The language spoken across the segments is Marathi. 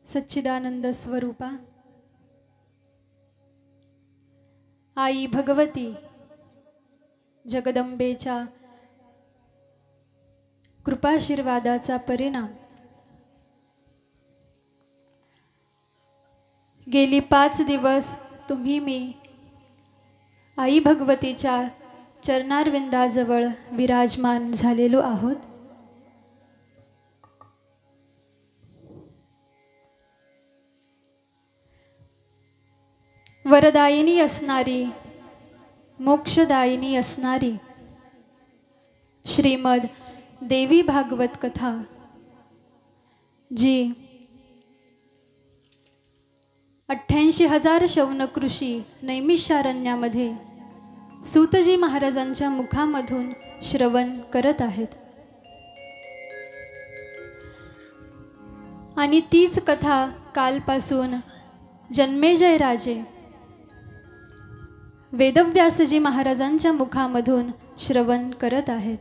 सच्चिदानंद स्वरूपा आई भगवती जगदंबेच्या कृपाशीर्वादाचा परिणाम गेली 5 दिवस तुम्ही मी आई भगवतीच्या चरणारविंदाजवळ विराजमान झालेलो आहोत। वरदायिनी असणारी मोक्षदायिनी असणारी श्रीमद देवी भागवत कथा जी 88,000 शौनक ऋषी नैमिषारण्यामध्ये सूतजी महाराजांच्या मुखामधून श्रवण करत आहेत आणि तीच कथा कालपासून जन्मेजय राजे वेदव्यासजी महाराजांच्या मुखामधून श्रवण करत आहेत।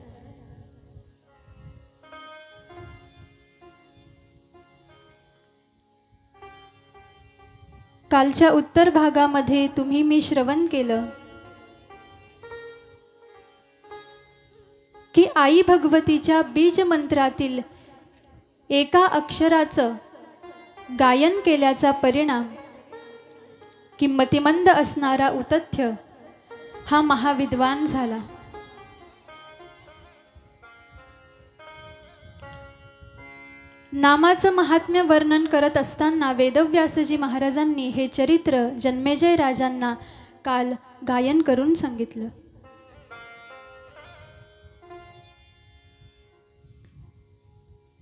कालच्या उत्तर भागामध्ये तुम्ही मी श्रवण केलं की आई भगवतीच्या बीज मंत्रातील एका अक्षराचं गायन केल्याचा परिणाम की मतिमंद असणारा उतथ्य हा महाविद्वान झाला। नामाचं महात्म्य वर्णन करत असताना वेदव्यासजी महाराजांनी हे चरित्र जन्मेजय राजांना काल गायन करून सांगितलं।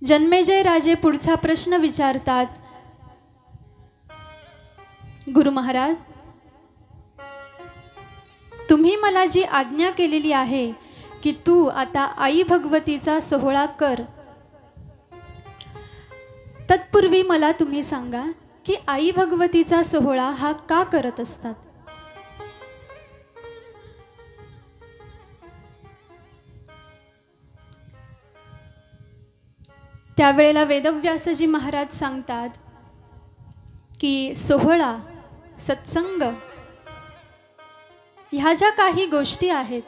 जन्मेजय राजे पुढचा प्रश्न विचारतात, गुरु महाराज, तुम्ही मला जी आज्ञा केलेली आहे की तू आता आई भगवतीचा सोहळा कर, तत्पूर्वी मला तुम्ही सांगा की आई भगवतीचा सोहळा हा का करत असतात? त्यावेळेला वेदव्यासजी महाराज सांगतात की सोहळा, सत्संग ह्या ज्या काही गोष्टी आहेत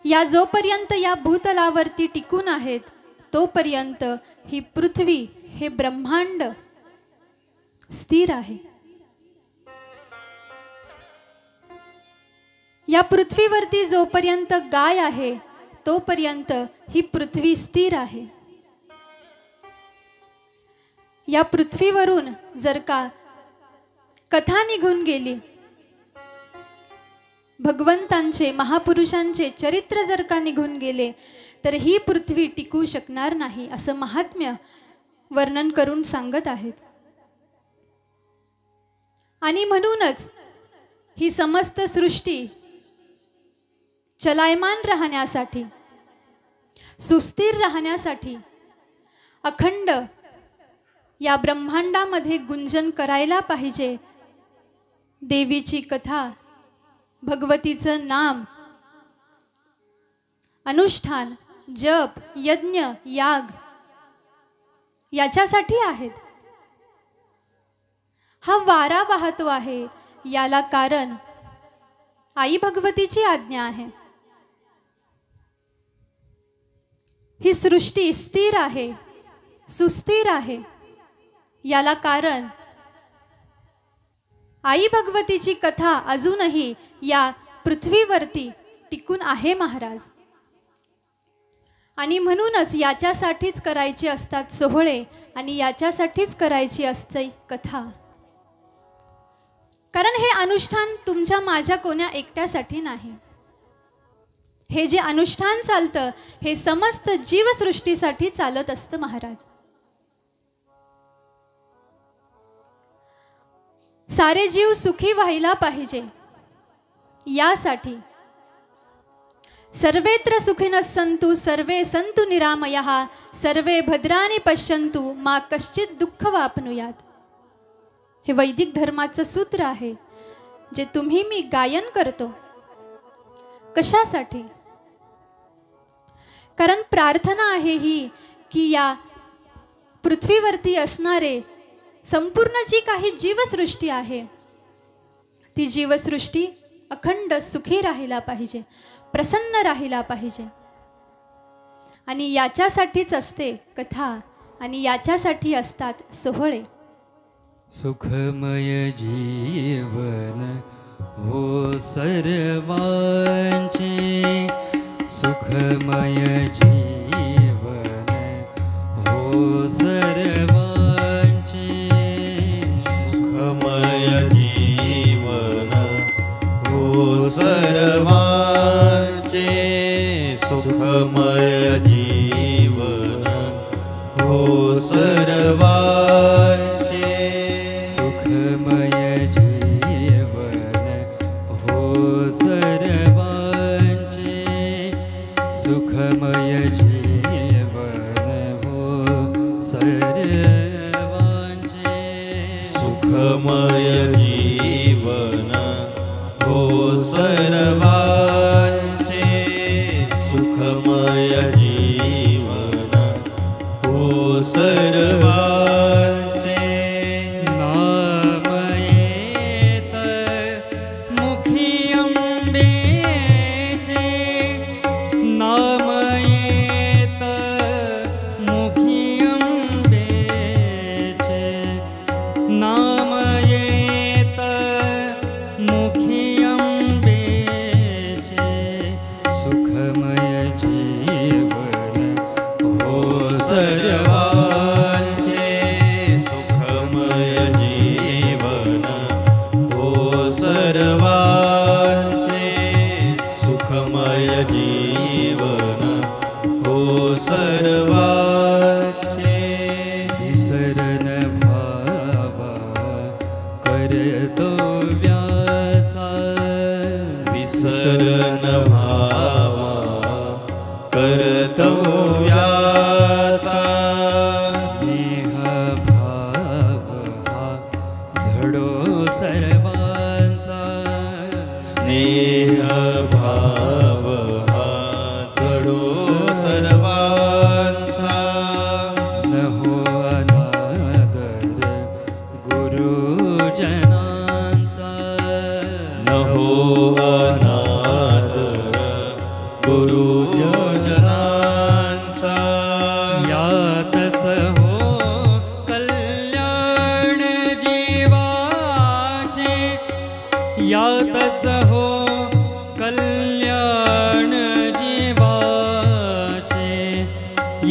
या जोपर्यंत या भूतलावरती टिकून आहेत तोपर्यंत ही पृथ्वी, हे ब्रह्मांड स्थिर आहे। या पृथ्वीवरती जोपर्यंत गाय आहे तोपर्यंत ही पृथ्वी स्थिर आहे। या पृथ्वीवरून जर का कथा निघून गेली, भगवंतांचे महापुरुषांचे चरित्र जर का निघून गेले तर ही पृथ्वी टिकू शकणार नाही, असं महात्म्य वर्णन करून सांगत आहेत। आणि म्हणूनच ही समस्त सृष्टी चलायमान राहण्यासाठी, सुस्थिर राहण्यासाठी, अखंड या ब्रह्मांडामध्ये गुंजन करायला पाहिजे देवीची कथा, भगवतीचं नाम, अनुष्ठान, जप, यज्ञ, याग याच्यासाठी आहेत। हा वारा वाहतो आहे याला कारण आई भगवतीची आज्ञा आहे। ही सृष्टी स्थिर आहे, सुस्थिर आहे याला कारण आई भगवतीची कथा अजूनही या पृथ्वीवरती टिकून आहे महाराज। आणि म्हणूनच याच्यासाठीच करायचे असतात सोहळे आणि याच्यासाठीच करायची असते कथा। कारण हे अनुष्ठान तुमच्या माझ्या कोण्या एकट्यासाठी नाही, हे जे अनुष्ठान चालतं हे समस्त जीवसृष्टीसाठी चालत असतं महाराज। सारे जीव सुखी व्हायला पाहिजे यासाठी सर्वेत्र सुखिनः सन्तु सर्वे सन्तु निरामयाः सर्वे भद्राणि पश्यन्तु मा कश्चित् दुःखवाप्नुयात्। हे वैदिक धर्माचं सूत्र आहे जे तुम्ही मी गायन करतो। कशासाठी? कारण प्रार्थना आहे ही की या पृथ्वीवरती असणारे संपूर्ण जी काही जीवसृष्टी आहे ती जीवसृष्टी अखंड सुखी राहिला पाहिजे, प्रसन्न राहिला पाहिजे. आणि याच्यासाठीच असते कथा आणि याच्यासाठी असतात सोहळे. सुखमय जीवन हो सर्वांचे, सुखमय जीवन हो सर्वांचे, सुखमय जीवन हो सर्वांचे, सुखमय जीवन हो सर्वांचे, सुखमय जीवन हो सर्वांचे, सुखमय जीवन हो सर्वांचे, सुखमय जीवन हो सर्वांचे, सुखमय जीवन हो सर्वांचे. नाम येत मुखी अंबेचे, नाम येत मुखी अंबेचे, नाम येत मुखी अंबेचे, सुखमय जीवन हो सर्वांचे, सुखमय जीवन हो सर्वांचे, सुखमय जीवन हो सर्वांचे. विसरण भावा कर्तव्याचा, विसरण भावा कर्तव्याचा, स्नेह भाव हा झडो सर्वांचा, स्नेह भाव हा जडो सर्वांचा. न हो अनादर गुरुजनांचा, न हो अनादर गुरुजनांचा. यातच हो कल्याण जीवाचे, यातच हो कल्याण जीवाचे,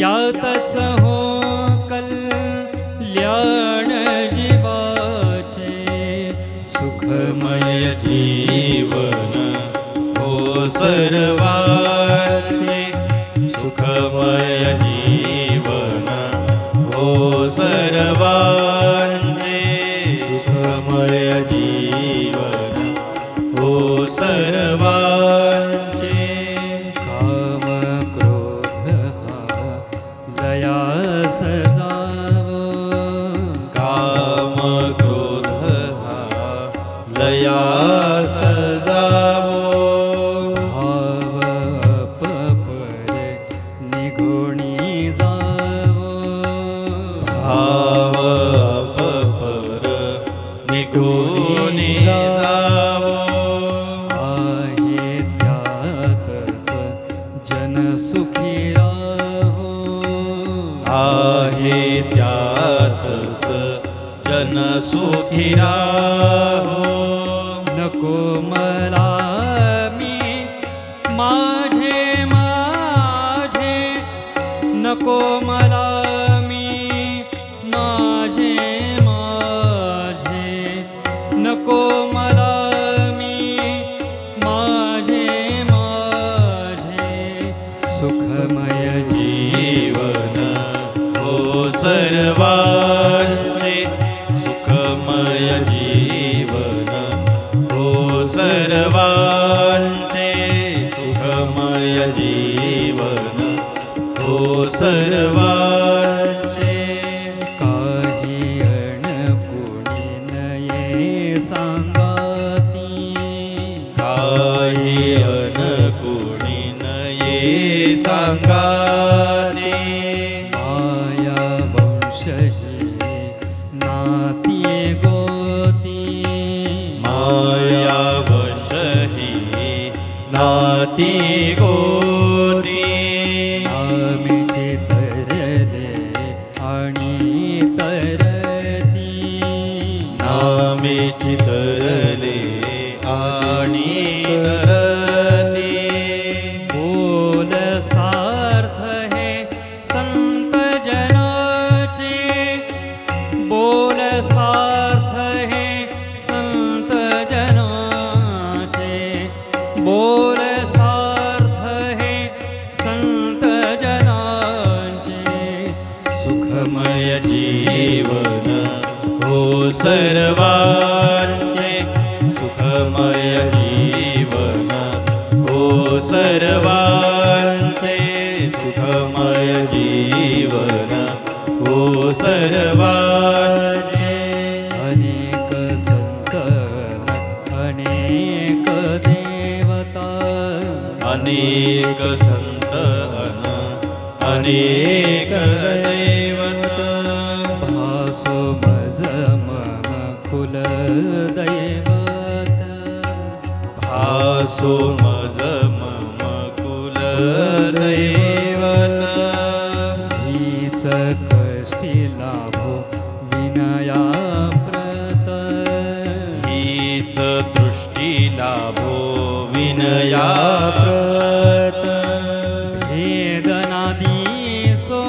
यातच हो कल्याण जीवाचे, सुखमय जीवन हो सर्वांचे, सुखमय जीवन हो सर्वांचे, सुखमय जीवन हो सर्वांचे. काम क्रोध हा लयास जावो, काम क्रोध हा लयास जावो, भाव अपपर निघोणी जावो, भाव अपपर निघून जावो. आहे त्यातच जन सुखी राहो, आहे त्यातच जन सुखी राहो. नको मला मी माझे माझे, नको मला मी माझे माझे, नको मला मी माझे माझे, सुखमय जीवन हो सर्वांचे, सुखमय जीवन हो सर्वांचे, सुखमय जीवन हो सर्वांचे. काही अणकुणी नये सांगाती, काही अनकुणी नये सांगाते, माया वंश नाती गोती माया वशही नाती गोती आम्हीची तरले आणि तरती नामेची तरले आणि तरती बोल सार्थ हे संत जनाचे बोल सार्थ हे संत जनाचे बोल सार्थ हे संत जनाचे सुखमय जीवन हो सर्वांचे सुखमय जीवन हो सर्वांचे सुखमय जीवन हो सर्वांचे अनेक संत अनेक देवता अनेक संत अनेक देवता भासो मज मम कुल दैवत भासो मज मम कुल दैवत हीच कष्टी लाभो विनया प्रत हीच दृष्टी लाभो विनया प्रत भेदनादी सो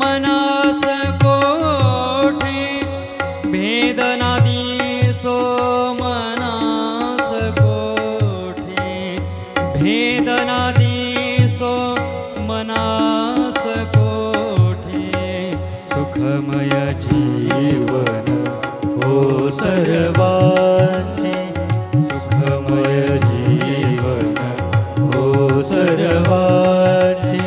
मनास कोठे भेदनादी सो मनास कोठे भेदनादी सो मनास कोठे सुखमय जीवन हो सर्वांचे सुखमय जीवन हो सर्वांचे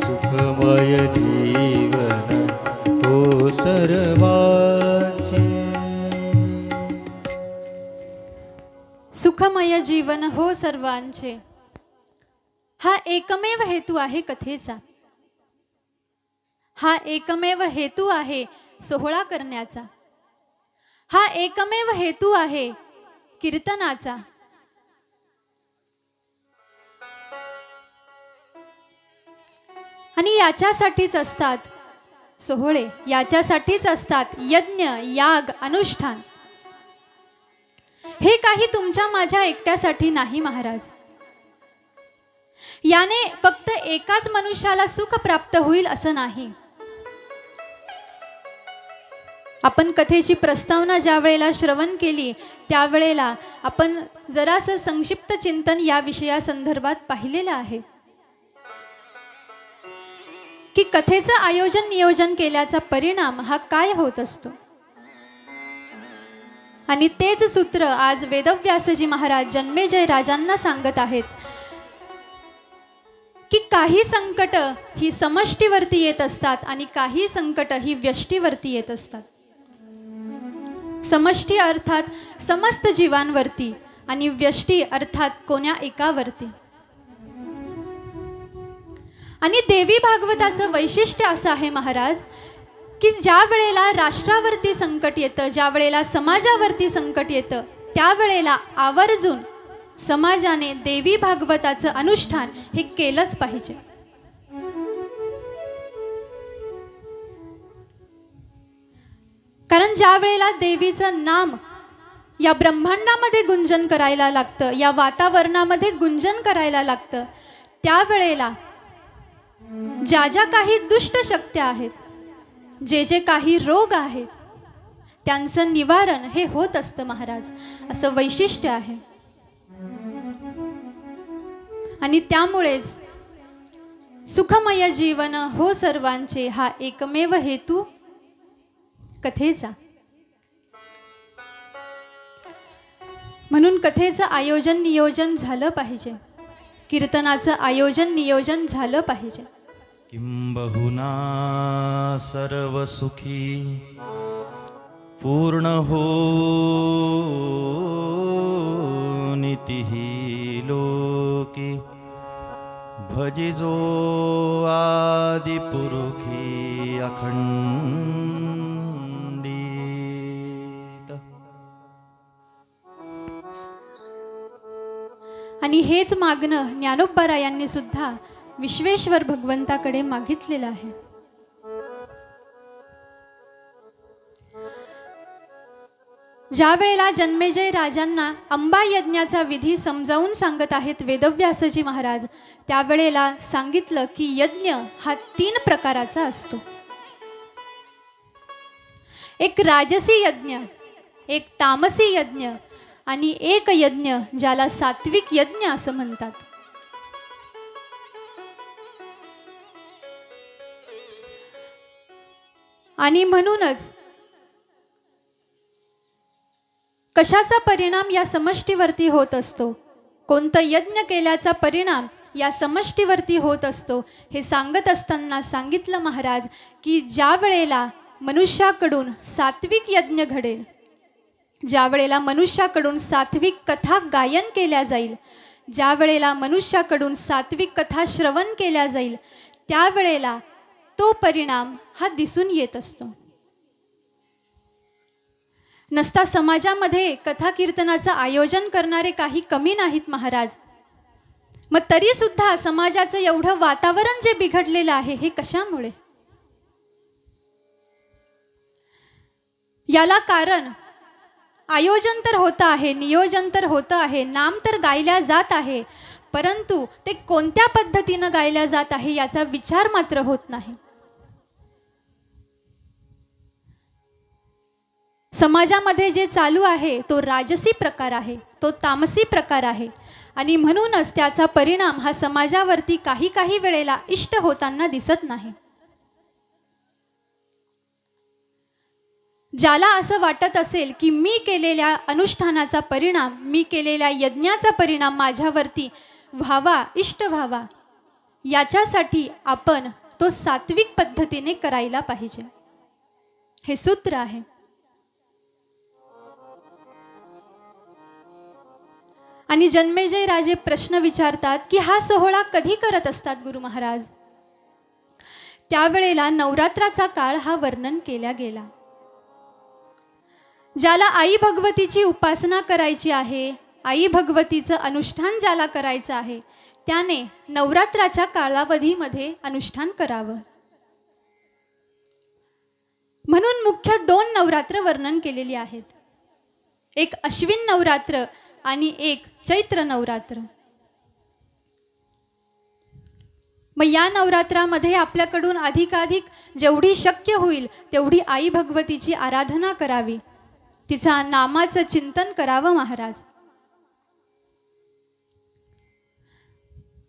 सुखमय जीवन हो सर्वांचे सुखमय जीवन हो सर्वांचे हा एकमेव हेतू आहे कथेचा. हा एकमेव हेतू आहे सोहळा करण्याचा. हा एकमेव हेतू आहे कीर्तनाचा. आणि याच्यासाठीच असतात सोहळे, याच्यासाठीच असतात यज्ञ याग अनुष्ठान. हे काही तुमच्या माझ्या एकट्यासाठी नाही महाराज. याने फक्त एकाच मनुष्याला सुख प्राप्त होईल असं नाही. आपण कथेची प्रस्तावना ज्या वेळेला श्रवण केली त्यावेळेला आपण जरासं संक्षिप्त चिंतन या विषयासंदर्भात पाहिलेलं आहे की कथेचं आयोजन नियोजन केल्याचा परिणाम हा काय होत असतो. आणि तेच सूत्र आज वेदव्यासजी महाराज जन्मेजय राजांना सांगत आहेत की काही संकट ही समष्टीवरती येत असतात आणि काही संकट ही व्यष्टीवरती येत असतात. समष्टी अर्थात समस्त जीवांवरती आणि व्यष्टी अर्थात कोण्या एकावरती. आणि देवी भागवताचं वैशिष्ट्य असं आहे महाराज की ज्या वेळेला राष्ट्रावरती संकट येतं, ज्या वेळेला समाजावरती संकट येतं, त्यावेळेला आवर्जून समाजाने देवी भागवताचं अनुष्ठान हे केलंच पाहिजे. कारण ज्या वेळेला देवीचं नाम या ब्रह्मांडामध्ये गुंजन करायला लागतं, या वातावरणामध्ये गुंजन करायला लागतं, त्यावेळेला ज्या ज्या काही दुष्ट शक्त्या आहेत, जे जे काही रोग आहेत, त्यांचं निवारण हे होत असतं महाराज. असं वैशिष्ट्य आहे. आणि त्यामुळेच सुखमय जीवन हो सर्वांचे हा एकमेव हेतू कथेचा. म्हणून कथेचं आयोजन नियोजन झालं पाहिजे, कीर्तनाचं आयोजन नियोजन झालं पाहिजे. किंबहुना सर्व सुखी पूर्ण हो नितिही लोकी भजिजो आदि पुरुखी अखंडी आणि हेच मागणं ज्ञानोबारायांनी सुद्धा विश्वेश्वर भगवंताकडे मागितलेलं आहे. ज्या वेळेला जन्मेजय राजांना अंबा यज्ञाचा विधी समजावून सांगत आहेत वेदव्यासजी महाराज, त्यावेळेला सांगितलं की यज्ञ हा 3 प्रकाराचा असतो. एक राजसी यज्ञ, एक तामसी यज्ञ आणि एक यज्ञ ज्याला सात्विक यज्ञ असं म्हणतात. आणि म्हणूनच कशाचा परिणाम या समष्टीवरती होत असतो, कोणतं यज्ञ केल्याचा परिणाम या समष्टीवरती होत असतो हे सांगत असताना सांगितलं महाराज की ज्या वेळेला मनुष्याकडून सात्विक यज्ञ घडेल, ज्या वेळेला मनुष्याकडून सात्विक कथा गायन केल्या जाईल, ज्या वेळेला मनुष्याकडून सात्विक कथा श्रवण केल्या जाईल, त्यावेळेला तो परिणाम हा दिसून येत असतो. नसता समाजामध्ये कथा कीर्तनाचं आयोजन करणारे काही कमी नाहीत महाराज. मग तरी सुद्धा समाजाचं एवढं वातावरण जे बिघडलेलं आहे हे कशामुळे? याला कारण आयोजन तर होतं आहे, नियोजन तर होतं आहे, नाम तर गायल्या जात आहे, परंतु ते कोणत्या पद्धतीनं गायल्या जात आहे याचा विचार मात्र होत नाही. समाजामध्ये जे चालू आहे तो राजसी प्रकार आहे, तो तामसी प्रकार आहे आणि म्हणूनच त्याचा परिणाम हा समाजावरती काही काही वेळेला इष्ट होताना दिसत नाही. ज्याला असं वाटत असेल की मी केलेल्या अनुष्ठानाचा परिणाम, मी केलेल्या यज्ञाचा परिणाम माझ्यावरती व्हावा, इष्ट व्हावा, याच्यासाठी आपण तो सात्विक पद्धतीने करायला पाहिजे. हे सूत्र आहे. आणि जन्मेजय राजे प्रश्न विचारतात की हा सोहळा कधी करत असतात गुरु महाराज? त्यावेळेला नवरात्राचा काळ हा वर्णन केला गेला. ज्याला आई भगवतीची उपासना करायची आहे, आई भगवतीचं अनुष्ठान ज्याला करायचं आहे, त्याने नवरात्राच्या कालावधीमध्ये अनुष्ठान करावं. म्हणून मुख्य 2 नवरात्र वर्णन केलेली आहेत. एक अश्विन नवरात्र आणि एक चैत्र नवरात्र. मग या नवरात्रामध्ये आपल्याकडून अधिकाधिक जेवढी शक्य होईल तेवढी आई भगवतीची आराधना करावी, तिचा नामाचं चिंतन करावं महाराज.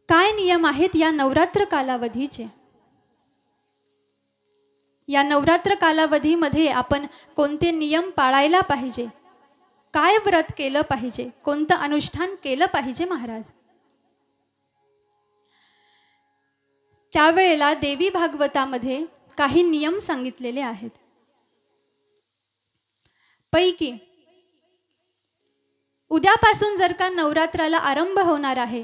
काय नियम आहेत या नवरात्र कालावधीचे? या नवरात्र कालावधीमध्ये आपण कोणते नियम पाळायला पाहिजे, काय व्रत केलं पाहिजे, कोणतं अनुष्ठान केलं पाहिजे महाराज? त्यावेळेला देवी भागवतामध्ये काही नियम सांगितलेले आहेत. पैकी उद्यापासून जर का नवरात्राला आरंभ होणार आहे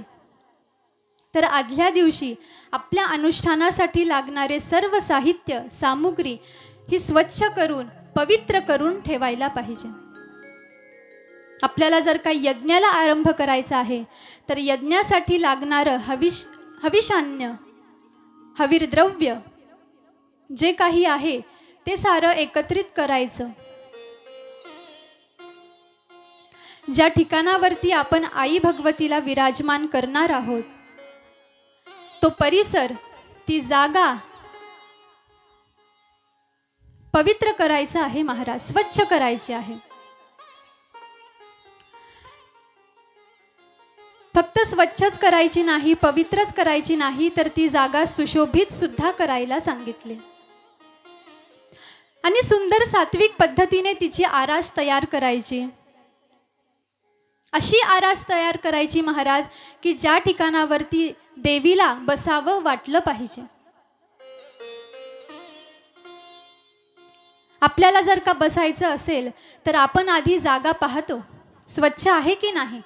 तर आदल्या दिवशी आपल्या अनुष्ठानासाठी लागणारे सर्व साहित्य सामुग्री ही स्वच्छ करून पवित्र करून ठेवायला पाहिजे. आपल्याला जर का यज्ञाला आरंभ करायचा आहे तर यज्ञासाठी लागणारं हविषान्य, हविर्द्रव्य जे काही आहे ते सारं एकत्रित करायचं. ज्या ठिकाणावरती आपण आई भगवतीला विराजमान करणार आहोत तो परिसर, ती जागा पवित्र करायचं आहे महाराज, स्वच्छ करायचे आहे. फक्त स्वच्छच करायची नाही, पवित्रच करायची नाही, तर ती जागा सुशोभित सुद्धा करायला सांगितले. आणि सुंदर सात्विक पद्धतीने तिची आरास तयार करायची. अशी आरास तयार करायची महाराज की ज्या ठिकाणावरती देवीला बसावं वाटलं पाहिजे. आपल्याला जर का बसायचं असेल तर आपण आधी जागा पाहतो, स्वच्छ आहे की नाही.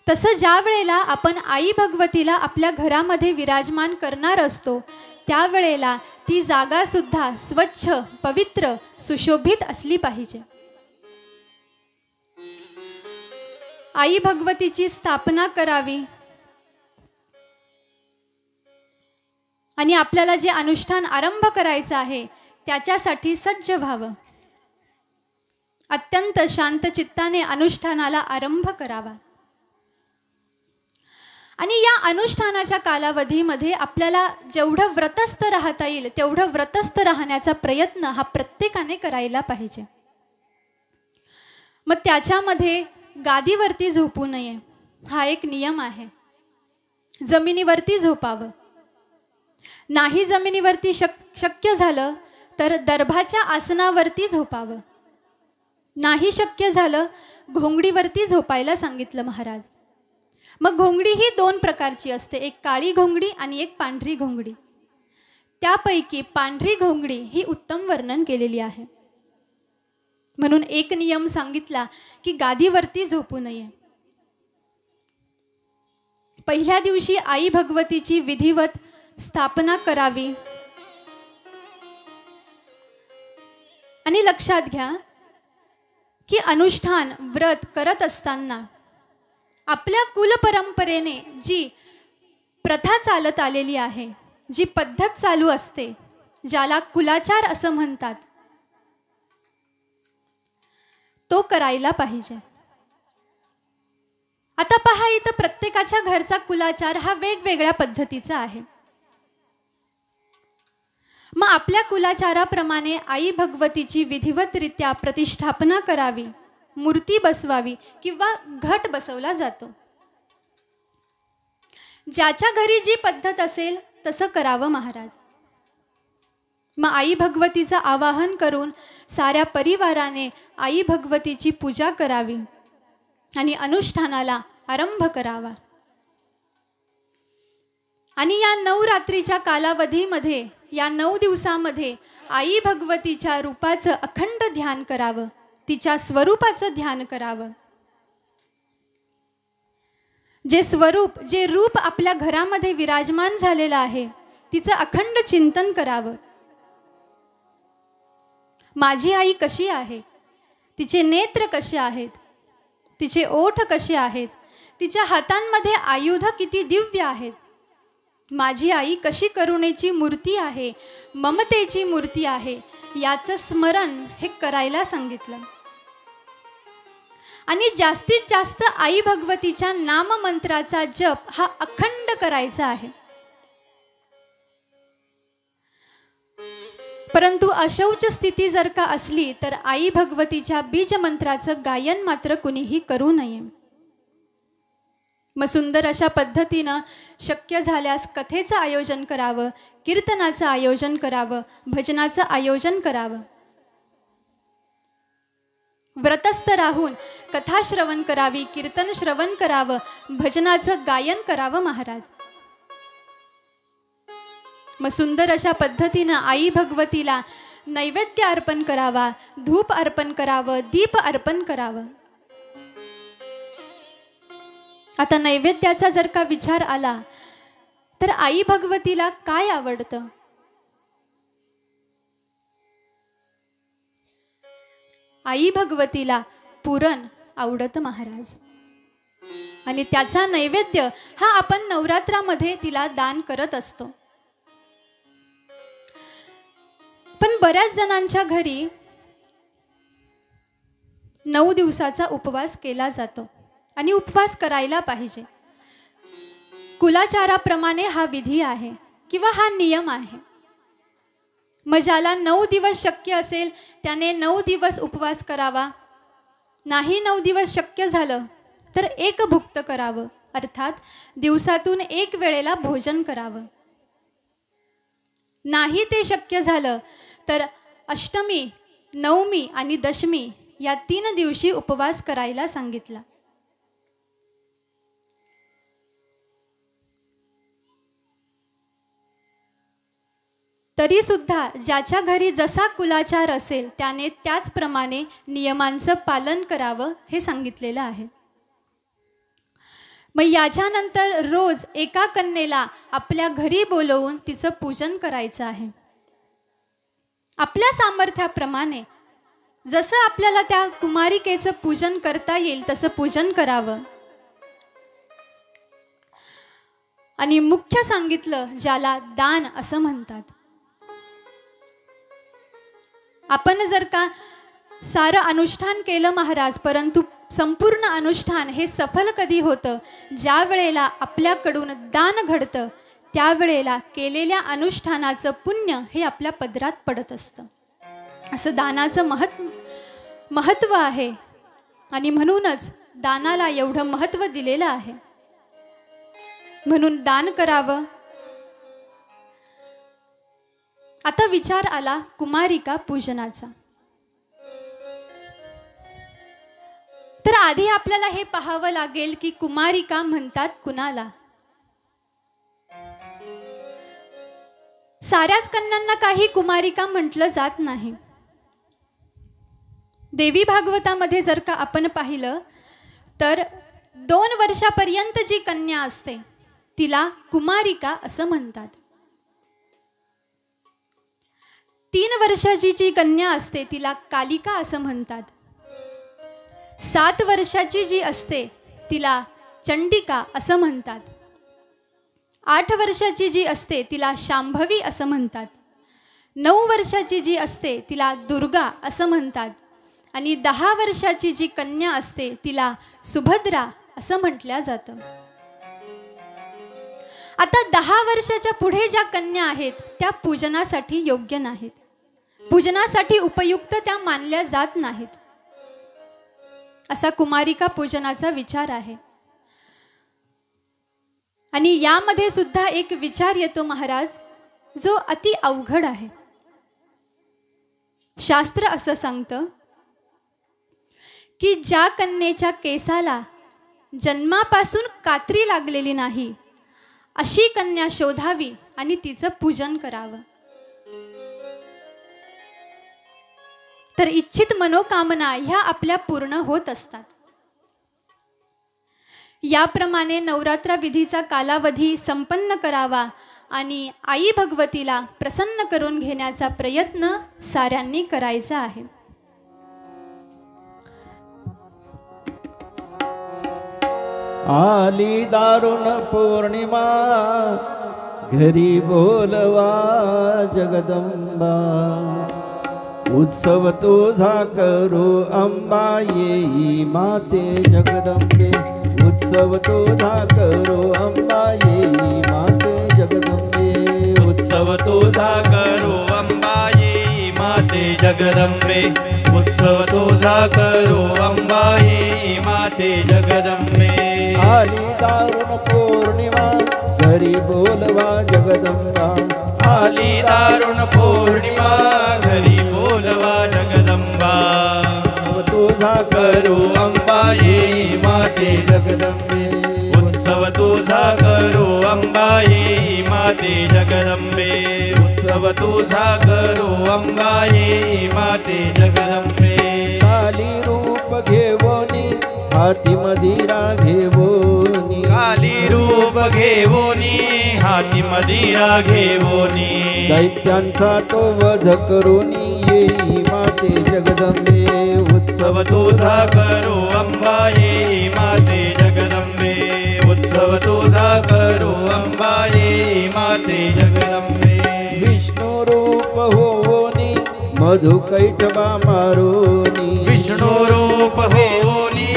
तसं ज्या वेळेला आपण आई भगवतीला आपल्या घरामध्ये विराजमान करणार असतो त्यावेळेला ती जागा सुद्धा स्वच्छ, पवित्र, सुशोभित असली पाहिजे. आई भगवतीची स्थापना करावी आणि आपल्याला जे अनुष्ठान आरंभ करायचं आहे त्याच्यासाठी सज्ज व्हावं. अत्यंत शांत चित्ताने अनुष्ठानाला आरंभ करावा. आणि या अनुष्ठानाच्या कालावधीमध्ये आपल्याला जेवढं व्रतस्थ राहता येईल तेवढं व्रतस्थ राहण्याचा प्रयत्न हा प्रत्येकाने करायला पाहिजे. मग त्याच्यामध्ये गादीवरती झोपू नये हा एक नियम आहे. जमिनीवरती झोपावं. नाही जमिनीवरती शक्य झालं तर दर्भाच्या आसनावरती झोपावं. नाही शक्य झालं घोंगडीवरती झोपायला सांगितलं महाराज. मग घोंगडी ही 2 प्रकारची असते, एक काळी घोंगडी आणि एक पांढरी घोंगडी. त्यापैकी पांढरी घोंगडी ही उत्तम वर्णन केलेली आहे. म्हणून एक नियम सांगितला की गादीवरती झोपू नये. पहिल्या दिवशी आई भगवतीची विधिवत स्थापना करावी. आणि लक्षात घ्या की अनुष्ठान व्रत करत असताना आपल्या कुलपरंपरेने जी प्रथा चालत आलेली आहे, जी पद्धत चालू असते, ज्याला कुलाचार असं म्हणतात, तो करायला पाहिजे. आता पहा, इथं प्रत्येकाच्या घरचा कुलाचार हा वेगवेगळ्या पद्धतीचा आहे. मग आपल्या कुलाचाराप्रमाणे आई भगवतीची विधिवतरित्या प्रतिष्ठापना करावी, मूर्ती बसवावी किंवा घट बसवला जातो. ज्याच्या घरी जी पद्धत असेल तसं करावं महाराज. मग आई भगवतीचं आवाहन करून साऱ्या परिवाराने आई भगवतीची पूजा करावी आणि अनुष्ठानाला आरंभ करावा. आणि या 9 रात्रीच्या कालावधीमध्ये, या 9 दिवसामध्ये आई भगवतीच्या रूपाचं अखंड ध्यान करावं, तिच्या स्वरूपाचं ध्यान करावं. जे स्वरूप, जे रूप आपल्या घरामध्ये विराजमान झालेलं आहे तिचं अखंड चिंतन करावं. माझी आई कशी आहे, तिचे नेत्र कसे आहेत, तिचे ओठ कसे आहेत, तिच्या हातांमध्ये आयुध किती दिव्य आहेत, माझी आई कशी करुणेची मूर्ती आहे, ममतेची मूर्ती आहे, याचं स्मरण हे करायला सांगितलं. आणि जास्तीत जास्त आई भगवतीच्या नाममंत्राचा जप हा अखंड करायचा आहे. परंतु अशौच स्थिती जर का असली तर आई भगवतीच्या बीज मंत्राचं गायन मात्र कुणीही करू नये. मग सुंदर अशा पद्धतीनं शक्य झाल्यास कथेचं आयोजन करावं, कीर्तनाचं आयोजन करावं, भजनाचं आयोजन करावं. व्रतस्थ राहून कथा श्रवण करावी, कीर्तन श्रवण करावं, भजनाचं गायन करावं महाराज. मग सुंदर अशा पद्धतीनं आई भगवतीला नैवेद्य अर्पण करावा, धूप अर्पण करावं, दीप अर्पण करावं. आता नैवेद्याचा जर का विचार आला तर आई भगवतीला काय आवडतं? आई भगवतीला पुरण आवडतं महाराज. आणि त्याचा नैवेद्य हा आपण नवरात्रामध्ये तिला दान करत असतो. पण बऱ्याच जणांच्या घरी 9 दिवसाचा उपवास केला जातो आणि उपवास करायला पाहिजे. कुलाचाराप्रमाणे हा विधी आहे किंवा हा नियम आहे. मग ज्याला 9 दिवस शक्य असेल त्याने 9 दिवस उपवास करावा. नाही 9 दिवस शक्य झालं तर एक भुक्त करावं, अर्थात दिवसातून 1 वेळेला भोजन करावं. नाही ते शक्य झालं तर अष्टमी, नवमी आणि दशमी या 3 दिवशी उपवास करायला सांगितला. तरी सुद्धा ज्याच्या घरी जसा कुलाचार असेल त्याने त्याचप्रमाणे नियमांचं पालन करावं हे सांगितलेलं आहे. मग याच्यानंतर रोज एका कन्येला आपल्या घरी बोलवून तिचं पूजन करायचं आहे. आपल्या सामर्थ्याप्रमाणे जसं आपल्याला त्या कुमारिकेचं पूजन करता येईल तसं पूजन करावं. आणि मुख्य सांगितलं ज्याला दान असं म्हणतात. आपण जर का सारं अनुष्ठान केलं महाराज, परंतु संपूर्ण अनुष्ठान हे सफल कधी होतं, ज्या वेळेला आपल्याकडून दान घडतं त्यावेळेला केलेल्या अनुष्ठानाचं पुण्य हे आपल्या पदरात पडत असतं. असं दानाचं महत्त्व आहे आणि म्हणूनच दानाला एवढं महत्त्व दिलेलं आहे. म्हणून दान करावं. आता विचार आला कुमारिका पूजनाचा. तर आधी आपल्याला हे पाहावं लागेल की कुमारिका म्हणतात कुणाला. साऱ्याच कन्यांना काही कुमारिका म्हटलं जात नाही. देवी भागवतामध्ये जर का आपण पाहिलं तर 2 वर्षापर्यंत जी कन्या असते तिला कुमारिका असं म्हणतात. 3 वर्षाची जी कन्या असते तिला कालिका असं म्हणतात. 7 वर्षाची जी असते तिला चंडिका असं म्हणतात. 8 वर्षाची जी असते तिला शांभवी असं म्हणतात. 9 वर्षाची जी असते तिला दुर्गा असं म्हणतात. आणि 10 वर्षाची जी कन्या असते तिला सुभद्रा असं म्हटलं जातं. आता 10 वर्षाच्या पुढे ज्या कन्या आहेत त्या पूजनासाठी योग्य नाहीत, पूजनासाठी उपयुक्त त्या मानल्या जात नाहीत. असा कुमारिका पूजनाचा विचार आहे. आणि यामध्ये सुद्धा एक विचार येतो महाराज, जो अति अवघड आहे. शास्त्र असं सांगतं की ज्या कन्येच्या केसाला जन्मापासून कात्री लागलेली नाही अशी कन्या शोधावी आणि तिचं पूजन करावं. तर इच्छित मनोकामना ह्या आपल्या पूर्ण होत असतात. याप्रमाणे नवरात्र विधीचा कालावधी संपन्न करावा आणि आई भगवतीला प्रसन्न करून घेण्याचा प्रयत्न साऱ्यांनी करायचा आहे. आली दारुण पौर्णिमा घरी बोलवा जगदंबा. उत्सव तुझा करू अंबा येई माते जगदंबे. उत्सव तुझा करू अंबा येई माते जगदंबे. उत्सव तुझा करू अंबा येई माते जगदंबे. उत्सव तुझा करू अंबा येई माते जगदंबे. आली दारुण पौर्णिमा घरी बोलवा जगदंबा. आली दारुण पौर्णिमा घरी बोलवा जगदंबा. तुझा करू अंबा येई माते जगदंबे. उत्सव तुझा करू अंबा येई माते जगदंबे. उत्सव तुझा करू अंबा येई माते जगदंबे. काली रूप घेवोनी हाती मदिरा घेवोनी. काली रूप घेवोनी हाती मदिरा घेवोनी. दैत्यांचा तो वध करूनी येई माते जगदंबे. उत्सव तुझा करू अंबा येई माते जगदंबे. उत्सव तुझा करू अंबा येई माते जगदंबे. विष्णु रूप होवोनी मधु कैटभा मारोनी. विष्णु रूप होनी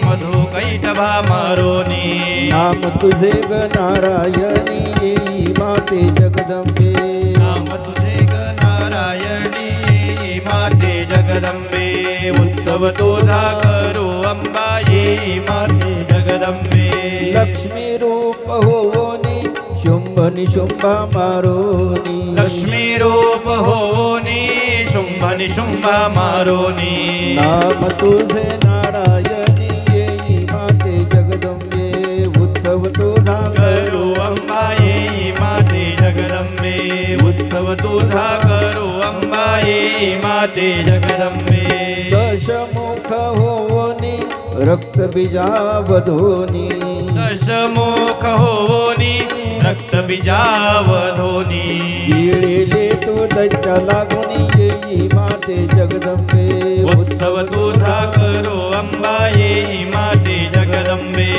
मधु कैटभा मारोनी. नाम तुझे ग नारायणी येई माते जगदंबे. नाम तुझे ग नारायणी येई माते जगदंबे. उत्सव तुझा करू अंबा येई माते जगदंबे. लक्ष्मी रूप होवोनी शुंभ निशुंभा मारोनी. लक्ष्मी रूप होनी शुंभ निशुंभ मारोनी. नाम तुझे नारायणी येई माते जगदंबे. उत्सव तुझा करू अंबा येई माते जगदंबे. उत्सव तुझा करू अंबा येई माते जगदंबे. दशमुख होवोनी रक्त बीजावधोनी. दशमुख होनी रक्त बीजावधोनी. गिळले तू दैत्या लागोनी येई येई माते जगदंबे उत्सव तुझा करो अंबा येई माते जगदंबे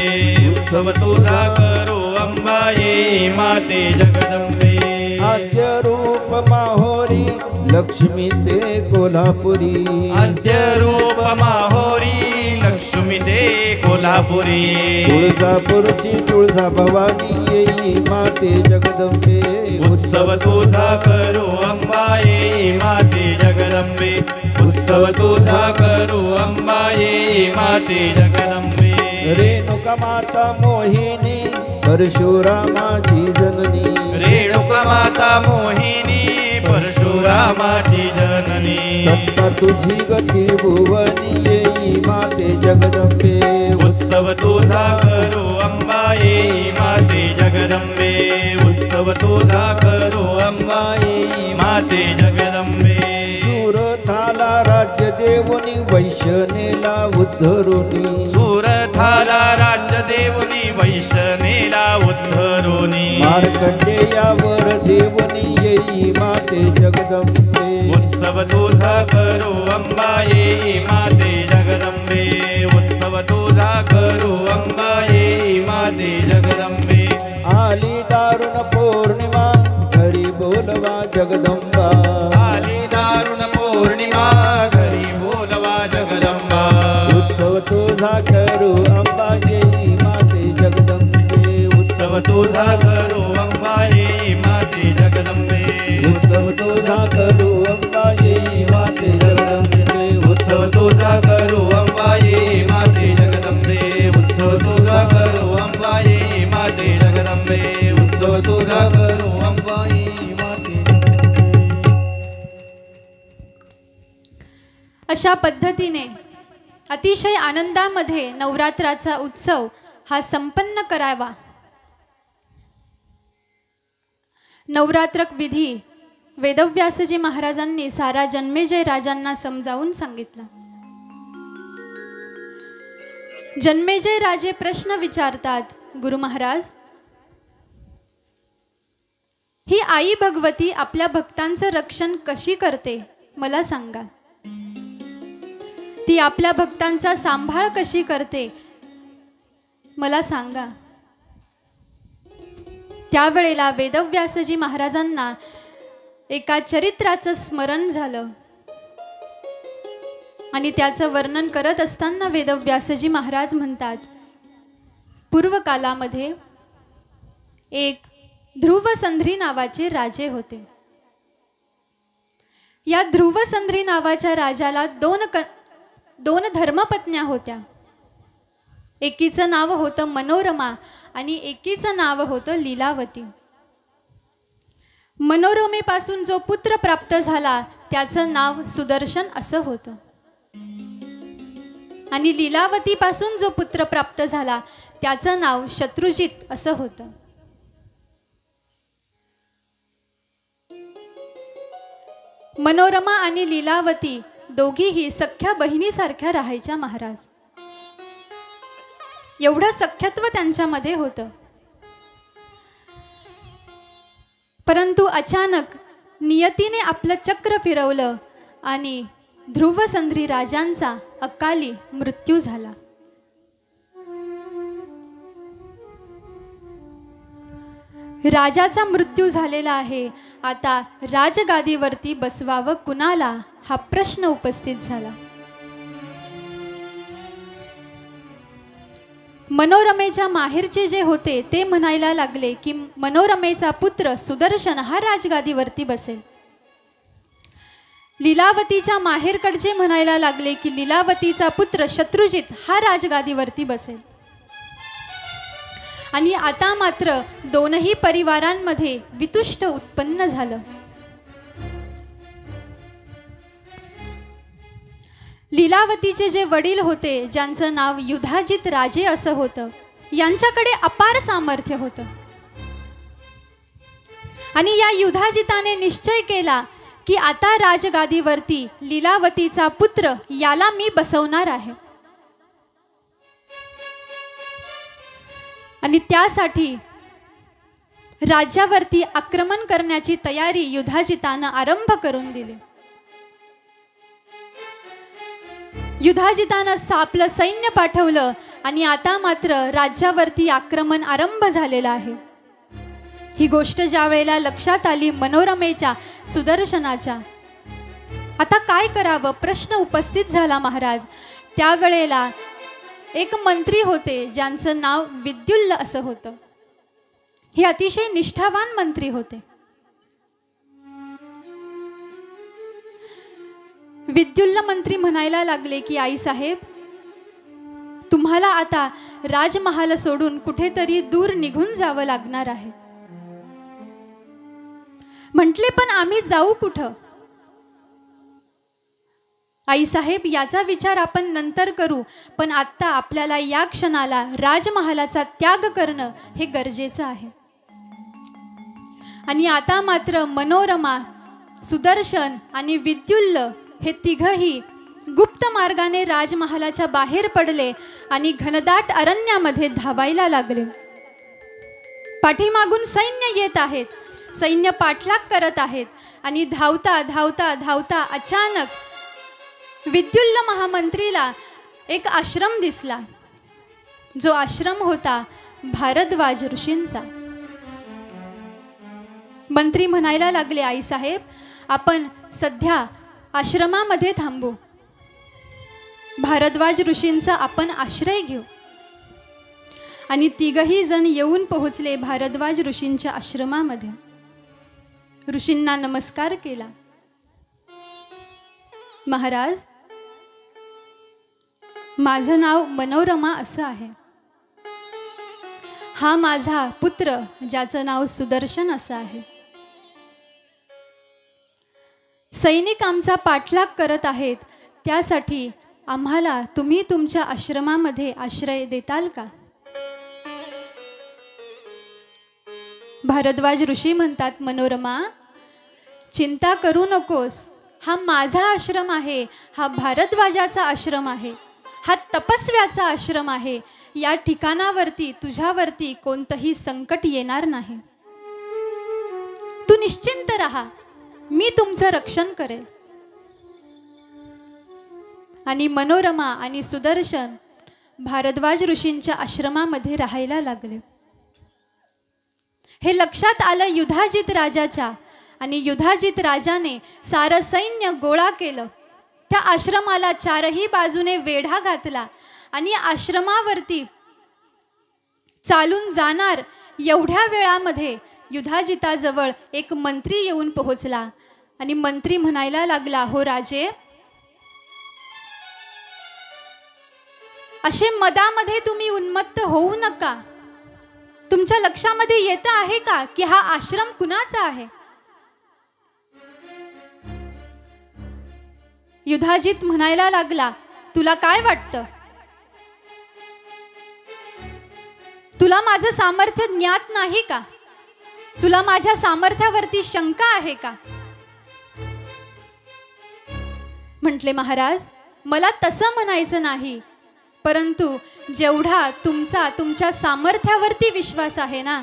उत्सव तुझा करो अंबा येई माते जगदंबे आद्य रूप माहोरी लक्ष्मी ते कोल्हापुरी आद्य रूप माहोरी लक्ष्मी ते कोल्हापुरी तुळजापूरची तुळजा भवानी येई माते जगदंबे उत्सव तुझा करो अंबा येई माते जगदंबे उत्सव तुझा करो अंबा येई माते जगदंबे रेणुका माता मोहिनी परशुरामाची जननी रेणुका माता मोहिनी परशुरामाची जननी सत्ता तुझी गती भुवनी येई माते जगदंबे उत्सव तुझा करो अंबा येई माते जगदंबे उत्सव तुझा करो अंबा येई माते जगदंबे सुरथाला राज्य देवनी वैश्यनेला उद्धरुनी सुरथाला राज्य देवनी वैष्णेला उद्धरुनी मार्कंडेयावर देवनी येई माते जगदंबे उत्सव तुझा करो अंबा येई माते जगदंबे उत्सव तुझा करो अंबा येई माते जगदंबे आली दारुण पौर्णिमा घरी बोलवा जगदंबा आली दारुण पौर्णिमा घरी बोलवा जगदंबा उत्सव तुझा करू अंबा येई माते जगदंबे उत्सव तुझा करो अंबा येई माते जगदंबे उत्सव तुझा करू अंबा येई माते जगदंबे उत्सव तुझा करो अंबा येई माते जगदंबे उत्सव तुझा करो अंबा येई माते जगदंबे उत्सव तुझा करो अंबा येई माते जगदंबे. अशा पद्धतीने अतिशय आनंदामध्ये नवरात्राचा उत्सव हा संपन्न करावा. नवरात्रक विधी वेदव्यासजी महाराजांनी सारा जन्मेजय राजांना समजावून सांगितला. जन्मेजय राजे प्रश्न विचारतात, गुरु महाराज, ही आई भगवती आपल्या भक्तांचं रक्षण कशी करते मला सांगा. ती आपल्या भक्तांचा सांभाळ कशी करते मला सांगा. त्यावेळेला वेदव्यासजी महाराजांना एका चरित्राचं स्मरण झालं आणि त्याचं वर्णन करत असताना वेदव्यासजी महाराज म्हणतात, पूर्वकालामध्ये एक ध्रुवसंध्री नावाचे राजे होते. या ध्रुवसंध्री नावाच्या राजाला दोन धर्मपत्न्या होत्या. एकीचं नाव होतं मनोरमा आणि एकीचं नाव होतं लीलावती. मनोरमेपासून जो पुत्र प्राप्त झाला त्याचं नाव सुदर्शन असं होतं आणि लीलावतीपासून जो पुत्र प्राप्त झाला त्याचं नाव शत्रुजित असं होतं. मनोरमा आणि लीलावती दोघीही सख्या बहिणीसारख्या राहायच्या महाराज. एवढं सख्यत्व त्यांच्यामध्ये होतं. परंतु अचानक नियतीने आपलं चक्र फिरवलं आणि ध्रुवसंध्री राजांचा अकाली मृत्यू झाला. राजाचा मृत्यू झालेला आहे. आता राजगादीवरती बसवावं कुणाला हा प्रश्न उपस्थित झाला. मनोरमेच्या माहेरचे जे होते ते म्हणायला लागले की मनोरमेचा पुत्र सुदर्शन हा राजगादीवरती बसेल. लीलावतीच्या माहेरकडचे म्हणायला लागले की लीलावतीचा पुत्र शत्रुजित हा राजगादीवरती बसेल. आणि आता मात्र दोनही परिवारांमध्ये वितुष्ट उत्पन्न झालं. लीलावतीचे जे वडील होते ज्यांचं नाव युधाजित राजे असं होतं, यांच्याकडे अपार सामर्थ्य होतं आणि या युधाजिताने निश्चय केला की आता राजगादीवरती लीलावतीचा पुत्र याला मी बसवणार आहे. आणि त्यासाठी राज्यावरती आक्रमण करण्याची तयारी युधाजितानं आरंभ करून दिली. युधाजितानं आपलं सैन्य पाठवलं आणि आता मात्र राज्यावरती आक्रमण आरंभ झालेलं आहे. ही गोष्ट ज्या वेळेला लक्षात आली मनोरमेच्या, सुदर्शनाच्या, आता काय करावं प्रश्न उपस्थित झाला महाराज. त्यावेळेला एक मंत्री होते ज्यांचं नाव विद्युल्ल असं होतं. हे अतिशय निष्ठावान मंत्री होते. विद्युल्ल मंत्री म्हणायला लागले की आई साहेब, तुम्हाला आता राजमहाल सोडून कुठेतरी दूर निघून जावं लागणार आहे. म्हटले पण आम्ही जाऊ कुठं? आई साहेब, याचा विचार आपण नंतर करू, पण आत्ता आपल्याला या क्षणाला राजमहालाचा त्याग करणं हे गरजेचं आहे. आणि आता मात्र मनोरमा, सुदर्शन आणि विद्युल्ल हे तिघही गुप्त मार्गाने राजमहालाच्या बाहेर पडले आणि घनदाट अरण्यामध्ये धावायला लागले. पाठीमागून सैन्य येत आहेत, सैन्य पाठलाग करत आहेत आणि धावता धावता धावता अचानक विद्युल्ल महामंत्रीला एक आश्रम दिसला, जो आश्रम होता भारद्वाज ऋषींचा. मंत्री म्हणायला लागले, आई साहेब, आपण सध्या आश्रमामध्ये थांबू, भारद्वाज ऋषींचा आपण आश्रय घेऊ. आणि तिघही जण येऊन पोहोचले भारद्वाज ऋषींच्या आश्रमामध्ये. ऋषींना नमस्कार केला. महाराज, माझं नाव मनोरमा असं आहे. हा माझा पुत्र ज्याचं नाव सुदर्शन असं आहे. सैनिक आमचा पाठलाग करत आहेत, त्यासाठी आम्हाला तुम्ही तुमच्या आश्रमामध्ये आश्रय देताल का? भारद्वाज ऋषी म्हणतात, मनोरमा, चिंता करू नकोस, हा माझा आश्रम आहे, हा भारद्वाजाचा आश्रम आहे, हा तपस्व्याचा आश्रम आहे. या ठिकाणावरती तुझ्यावरती कोणतंही संकट येणार नाही. तू निश्चिंत राहा, मी तुमचं रक्षण करेन. आणि मनोरमा आणि सुदर्शन भारद्वाज ऋषींच्या आश्रमामध्ये राहायला लागले. हे लक्षात आलं युधाजित राजाच्या, आणि युधाजित राजाने सारं सैन्य गोळा केलं. त्या आश्रमाला चारही बाजूने वेढा घातला आणि आश्रमावरती चालून जाणार एवढ्या वेळामध्ये युधाजिताजवळ एक मंत्री येऊन पोहोचला. आणि मंत्री म्हणायला लागला, हो राजे, असे मदामध्ये तुम्ही उन्मत्त होऊ नका. तुमच्या लक्षामध्ये येत आहे का की हा आश्रम कुणाचा आहे? युधाजित म्हणायला लागला, तुला काय वाटतं? तुला माझं सामर्थ्य ज्ञात नाही का? तुला माझ्या सामर्थ्यावरती शंका आहे का? म्हटले, महाराज, मला तसं म्हणायचं नाही, परंतु जेवढा तुमच्या सामर्थ्यावरती विश्वास आहे ना,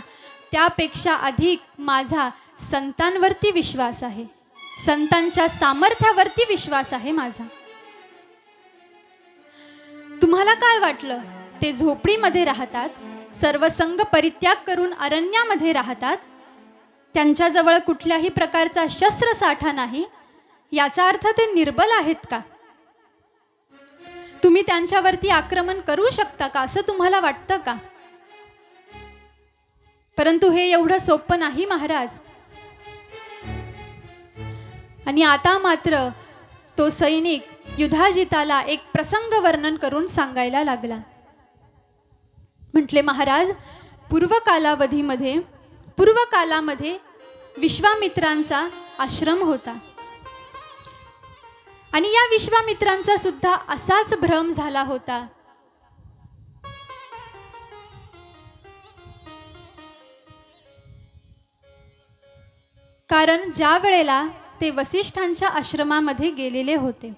त्यापेक्षा अधिक माझा संतांवरती विश्वास आहे. संतांच्या सामर्थ्यावरती विश्वास आहे माझा. तुम्हाला काय वाटलं? ते झोपडीमध्ये राहतात, सर्व संग परित्याग करून अरण्यामध्ये राहतात, त्यांच्याजवळ कुठल्याही प्रकारचा शस्त्रसाठा नाही, याचा अर्थ ते निर्बल आहेत का? तुम्ही त्यांच्यावरती आक्रमण करू शकता का असं तुम्हाला वाटतं का? परंतु हे एवढं सोपं नाही महाराज. आणि आता मात्र तो सैनिक युधाजिताला एक प्रसंग वर्णन करून सांगायला लागला. म्हटले, महाराज, पूर्वकालामध्ये विश्वामित्रांचा आश्रम होता. आणि या विश्वामित्रांचा सुद्धा असाच भ्रम झाला होता. कारण ज्या वेळेला ते वसिष्ठांच्या आश्रमामध्ये गेलेले होते,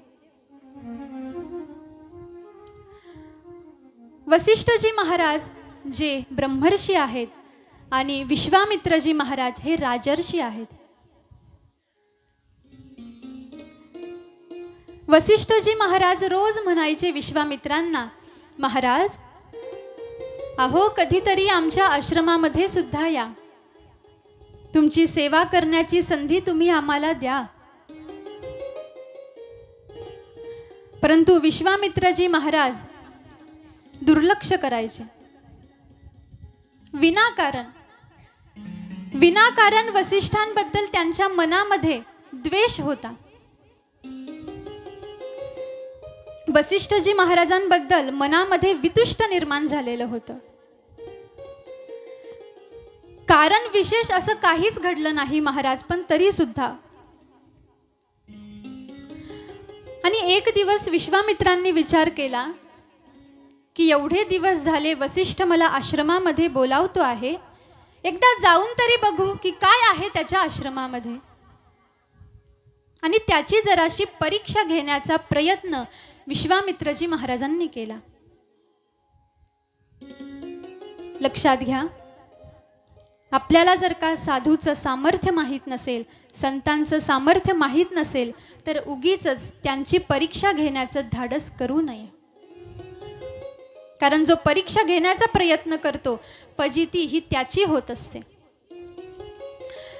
वसिष्ठजी महाराज जे ब्रह्मर्षी आहेत आणि विश्वामित्रजी महाराज हे राजर्षी आहेत. वसिष्ठजी महाराज रोज म्हणायचे विश्वामित्रांना, महाराज अहो कधीतरी आमच्या आश्रमामध्ये सुद्धा या, तुमची सेवा करण्याची संधी तुम्ही आम्हाला द्या. परंतु विश्वामित्रजी महाराज दुर्लक्ष करायचे. विनाकारण वसिष्ठांबद्दल त्यांच्या मनामध्ये द्वेष होता. वसिष्ठजी महाराजांबद्दल मनामध्ये वितुष्ट निर्माण झालेलं होतं. कारण विशेष असं काहीच घडलं नाही महाराज, पण तरी सुद्धा. आणि एक दिवस विश्वामित्रांनी विचार केला की एवढे दिवस झाले वसिष्ठ मला आश्रमामध्ये बोलावतो आहे, एकदा जाऊन तरी बघू की काय आहे त्याच्या आश्रमामध्ये. आणि त्याची जराशी परीक्षा घेण्याचा प्रयत्न विश्वामित्रजी महाराजांनी केला. लक्षात घ्या, आपल्याला जर का साधूचं सामर्थ्य माहीत नसेल, संतांचं सामर्थ्य माहीत नसेल, तर उगीच त्यांची परीक्षा घेण्याचं धाडस करू नये. कारण जो परीक्षा घेण्याचा प्रयत्न करतो फजिती ही त्याची होत असते.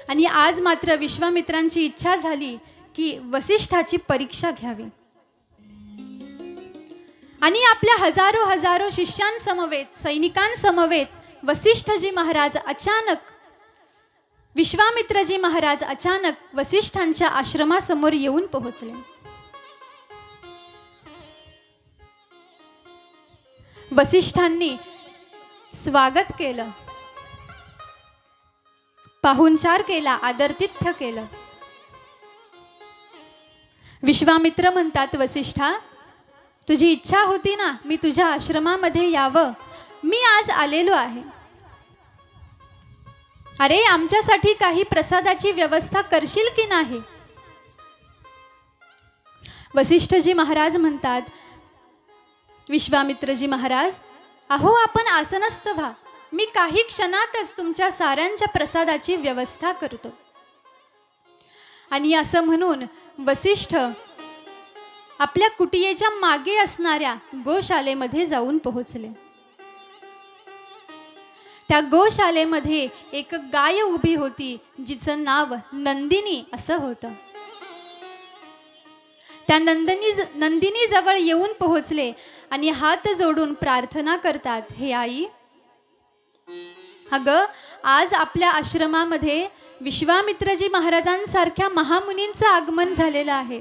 आणि आज मात्र विश्वामित्रांची इच्छा झाली की वसिष्ठाची परीक्षा घ्यावी. आणि आपल्या हजारो शिष्यांसमवेत, सैनिकांसमवेत वसिष्ठजी महाराज अचानक, विश्वामित्रजी महाराज अचानक वसिष्ठांच्या आश्रमासमोर येऊन पोहोचले. वसिष्ठांनी स्वागत केलं, पाहुणचार केला, आदरातिथ्य केलं. विश्वामित्र म्हणतात, वसिष्ठा तुझी इच्छा होती ना मी तुझ्या आश्रमामध्ये यावं, मी आज आलेलो आहे. अरे आमच्यासाठी काही प्रसादाची व्यवस्था करशील की नाही? वसिष्ठजी महाराज म्हणतात, विश्वामित्रजी महाराज अहो आपण आसनस्थ व्हा, मी काही क्षणातच तुमच्या साऱ्यांच्या प्रसादाची व्यवस्था करतो. आणि असं म्हणून वसिष्ठ आपल्या कुटियेच्या मागे असणाऱ्या गोशालेमध्ये जाऊन पोहोचले. त्या गोशालेमध्ये एक गाय उभी होती जिचं नाव नंदिनी असं होतं. त्या नंदिनी जवळ येऊन पोहोचले आणि हात जोडून प्रार्थना करतात, हे आई, अगं आज आपल्या आश्रमामध्ये विश्वामित्रजी महाराजांसारख्या महामुनींचं आगमन झालेलं आहे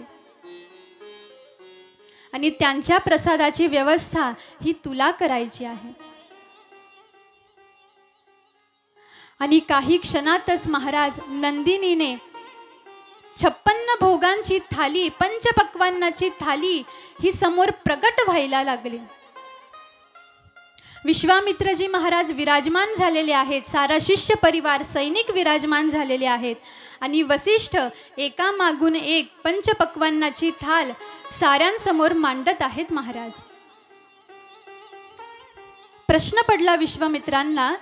आणि त्यांच्या प्रसादाची व्यवस्था ही तुला करायची आहे. आणि काही क्षणातच महाराज नंदिनीने 56 भोगांची थाली, पंचपक्वान्नाची थाली ही समोर प्रगट व्हायला लागली. विश्वामित्रजी महाराज विराजमान झालेले आहेत, सारा शिष्य परिवार, सैनिक विराजमान झालेले आहेत आणि वसिष्ठ एका मागून एक पंचपक्वान्नाची थाल साऱ्यांसमोर मांडत आहेत. महाराज प्रश्न पडला विश्वामित्रांना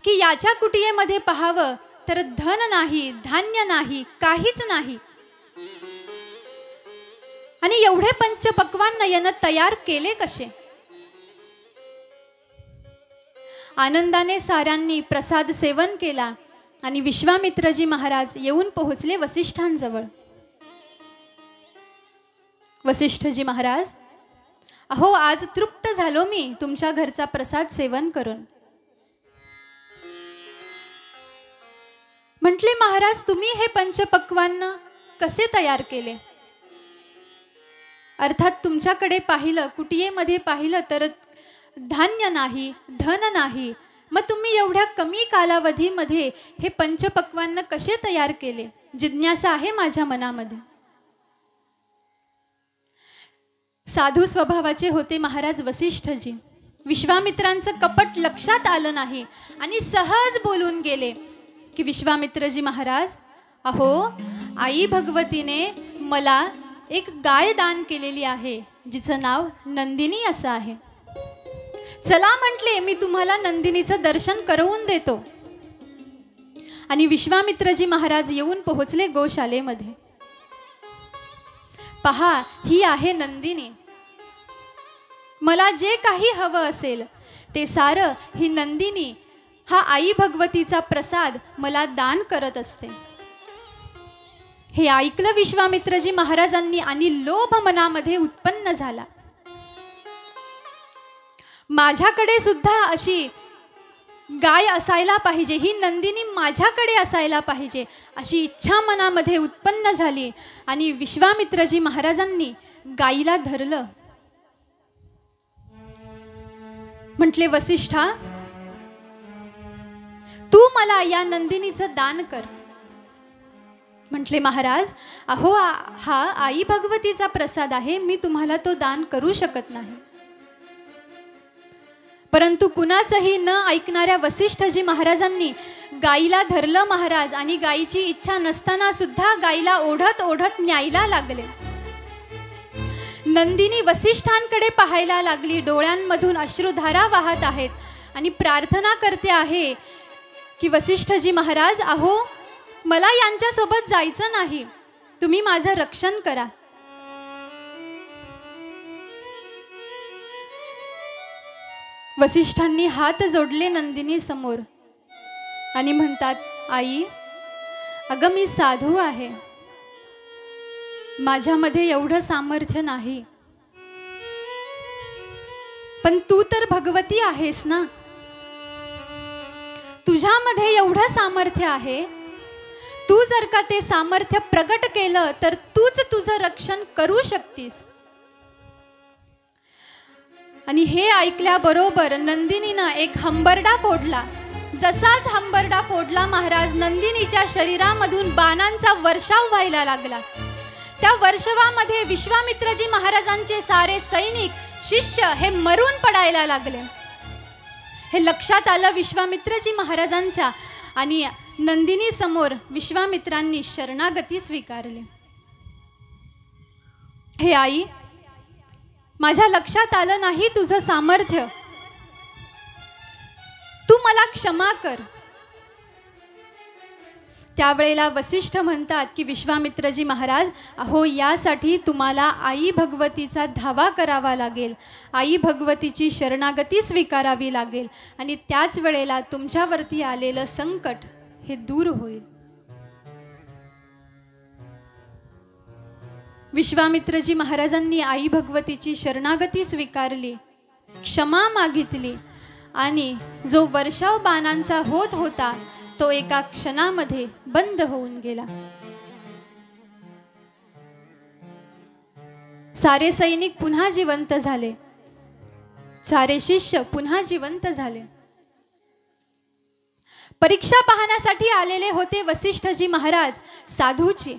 की याच्या कुटियेमध्ये पाहावं तर धन नाही, धान्य नाही, काहीच नाही, आणि एवढे पंचपक्वान्न यानं तयार केले कसे? आनंदाने साऱ्यांनी प्रसाद सेवन केला आणि विश्वामित्रजी महाराज येऊन पोहोचले वसिष्ठांजवळ. वसिष्ठजी महाराज अहो आज तृप्त झालो मी तुमच्या घरचा प्रसाद सेवन करून. म्हटले, महाराज तुम्ही हे पंचपक्वान्न कसे तयार केले? अर्थात तुमच्याकडे पाहिलं, कुटियेमध्ये पाहिलं तर धान्य नाही, धन नाही, मग तुम्ही एवढ्या कमी कालावधीमध्ये हे पंचपक्वान्न कसे तयार केले? जिज्ञासा आहे माझ्या मनामध्ये. साधू स्वभावाचे होते महाराज वसिष्ठजी. विश्वामित्रांचं कपट लक्षात आलं नाही आणि सहज बोलून गेले की विश्वामित्रजी महाराज अहो आई भगवतीने मला एक गाय दान केलेली आहे जिचं नाव नंदिनी असं आहे. चला म्हटले मी तुम्हाला नंदिनीचं दर्शन करवून देतो. आणि विश्वामित्रजी महाराज येऊन पोहोचले गोशालेमध्ये. पहा, ही आहे नंदिनी. मला जे काही हवं असेल ते सारं ही नंदिनी, हा आई भगवतीचा प्रसाद मला दान करत असते. हे ऐकलं विश्वामित्रजी महाराजांनी आणि लोभ मनामध्ये उत्पन्न झाला. माझ्याकडे सुद्धा अशी गाय असायला पाहिजे, ही नंदिनी माझ्याकडे असायला पाहिजे, अशी इच्छा मनामध्ये उत्पन्न झाली. आणि विश्वामित्रजी महाराजांनी गाईला धरलं. म्हटले, वसिष्ठा, तू मला या नंदिनीचं दान कर. म्हटले, महाराज, अहो, हा आई भगवतीचा प्रसाद आहे, मी तुम्हाला तो दान करू शकत नाही. परंतु कुणाचंही न ऐकणाऱ्या वसिष्ठजी महाराजांनी गाईला धरलं महाराज, आणि गाईची इच्छा नसताना सुद्धा गाईला ओढत ओढत न्यायला लागले. नंदिनी वसिष्ठांकडे पाहायला लागली. डोळ्यांमधून अश्रुधारा वाहत आहेत आणि प्रार्थना करते आहे की वसिष्ठजी महाराज, अहो, मला यांच्यासोबत जायचं नाही, तुम्ही माझं रक्षण करा. वसिष्ठांनी हात जोडले नंदिनी समोर आणि म्हणतात, आई, अगं, मी साधू आहे, माझ्यामध्ये एवढं सामर्थ्य नाही, पण तू तर भगवती आहेस ना, तुझ्यामध्ये एवढं सामर्थ्य आहे, तू जर का ते सामर्थ्य प्रगट केलं तर तूच तुझं रक्षण करू शकतीस. आणि हे ऐकल्याबरोबर नंदिनीनं एक हंबरडा फोडला. जसाच हंबरडा फोडला महाराज, नंदिनीच्या शरीरामधून बाणांचा वर्षाव व्हायला लागला. त्या वर्षावामध्ये विश्वामित्रजी महाराजांचे सारे सैनिक शिष्य हे मरून पडायला लागले. हे लक्षात आलं विश्वामित्रजी महाराजांच्या, आणि नंदिनी समोर विश्वामित्रांनी शरणागती स्वीकारली. हे आई, माझ्या लक्षात आलं नाही तुझं सामर्थ्य, तू मला क्षमा कर. त्यावेळेला वसिष्ठ म्हणतात की विश्वामित्रजी महाराज, अहो, यासाठी तुम्हाला आई भगवतीचा धावा करावा लागेल, आई भगवतीची शरणागती स्वीकारावी लागेल, आणि त्याच वेळेला तुमच्यावरती आलेलं संकट हे दूर होईल. विश्वामित्रजी महाराजांनी आई भगवतीची शरणागती स्वीकारली, क्षमा मागितली, आणि जो वर्षाव बाणांचा होत होता तो एका क्षणामध्ये बंद होऊन गेला. सारे सैनिक पुन्हा जिवंत झाले, सारे शिष्य पुन्हा जिवंत झाले. परीक्षा पाहण्यासाठी आलेले होते वसिष्ठजी महाराज साधूची.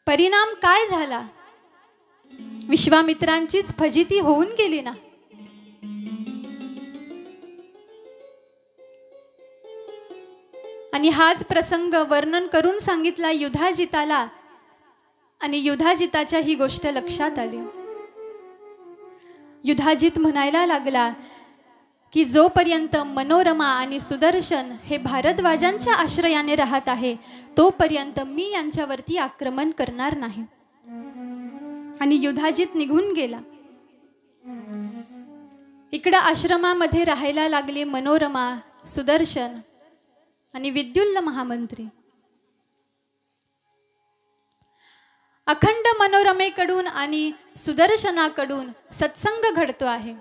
परिणाम काय झाला? विश्वामित्रांचीच फजिती होऊन गेली ना. आणि हाच प्रसंग वर्णन करून सांगितला युधाजिताला, आणि युधाजिताच्या ही गोष्ट लक्षात आली. युधाजित म्हणायला लागला की जोपर्यंत मनोरमा आणि सुदर्शन हे भारद्वाजांच्या आश्रयाने राहत आहे तोपर्यंत मी यांच्यावरती आक्रमण करणार नाही. आणि युधाजित निघून गेला. इकडे आश्रमामध्ये राहायला लागले मनोरमा, सुदर्शन आणि विद्युल्ल महामंत्री. अखंड मनोरमेकडून आणि सुदर्शनाकडून सत्संग घडतो आहे.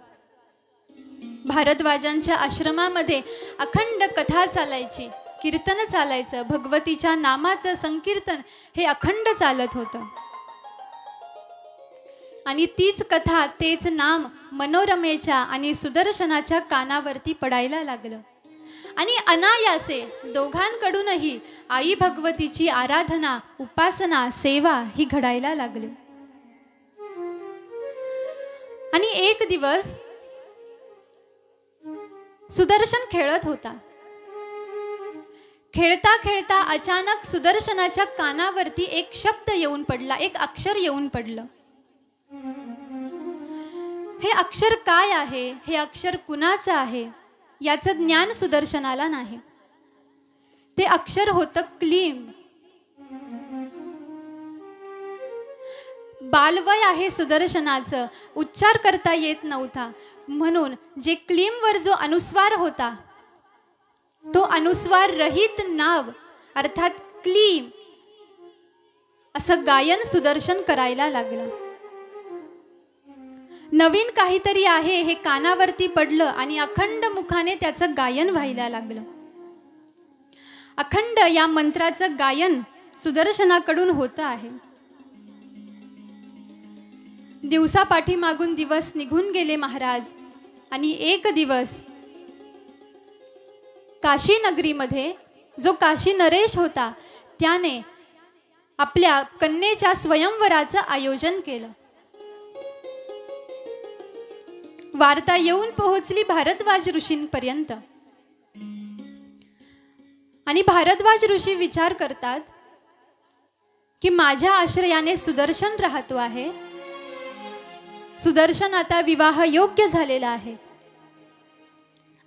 भारद्वाजांच्या आश्रमामध्ये अखंड कथा चालायची, कीर्तन चालायचं, भगवतीच्या नामाचं संकीर्तन हे अखंड चालत होतं. आणि तीच कथा, तेच नाम मनोरमेच्या आणि सुदर्शनाच्या कानावरती पडायला लागलं. आणि अनायासे दोघांकडूनही आई भगवतीची आराधना, उपासना, सेवा ही घडायला लागली. आणि एक दिवस सुदर्शन खेळत होता. खेळता खेळता अचानक सुदर्शनाच्या कानावरती एक शब्द येऊन पडला, एक अक्षर येऊन पडलं. हे अक्षर काय आहे, हे अक्षर कुणाचं आहे याचं ज्ञान सुदर्शनाला नाही. ते अक्षर होतं क्लीम. बालवय आहे सुदर्शनाचं, उच्चार करता येत नव्हता, म्हणून जे क्लीमवर जो अनुस्वार होता तो अनुस्वार रहित नाव अर्थात क्लीम असं गायन सुदर्शन करायला लागलं. नवीन काहीतरी आहे हे कानावरती पडलं आणि अखंड मुखाने त्याचं गायन व्हायला लागलं. अखंड या मंत्राचं गायन सुदर्शनाकडून होतं आहे. दिवसापाठीमागून दिवस निघून गेले महाराज, आणि एक दिवस काशी नगरीमध्ये जो काशी नरेश होता त्याने आपल्या कन्येच्या स्वयंवराचं आयोजन केलं. वार्ता येऊन पोहोचली भारद्वाज ऋषींपर्यंत, आणि भारद्वाज ऋषी विचार करतात की माझ्या आश्रयाने सुदर्शन राहतो आहे, सुदर्शन आता विवाह योग्य झालेला आहे.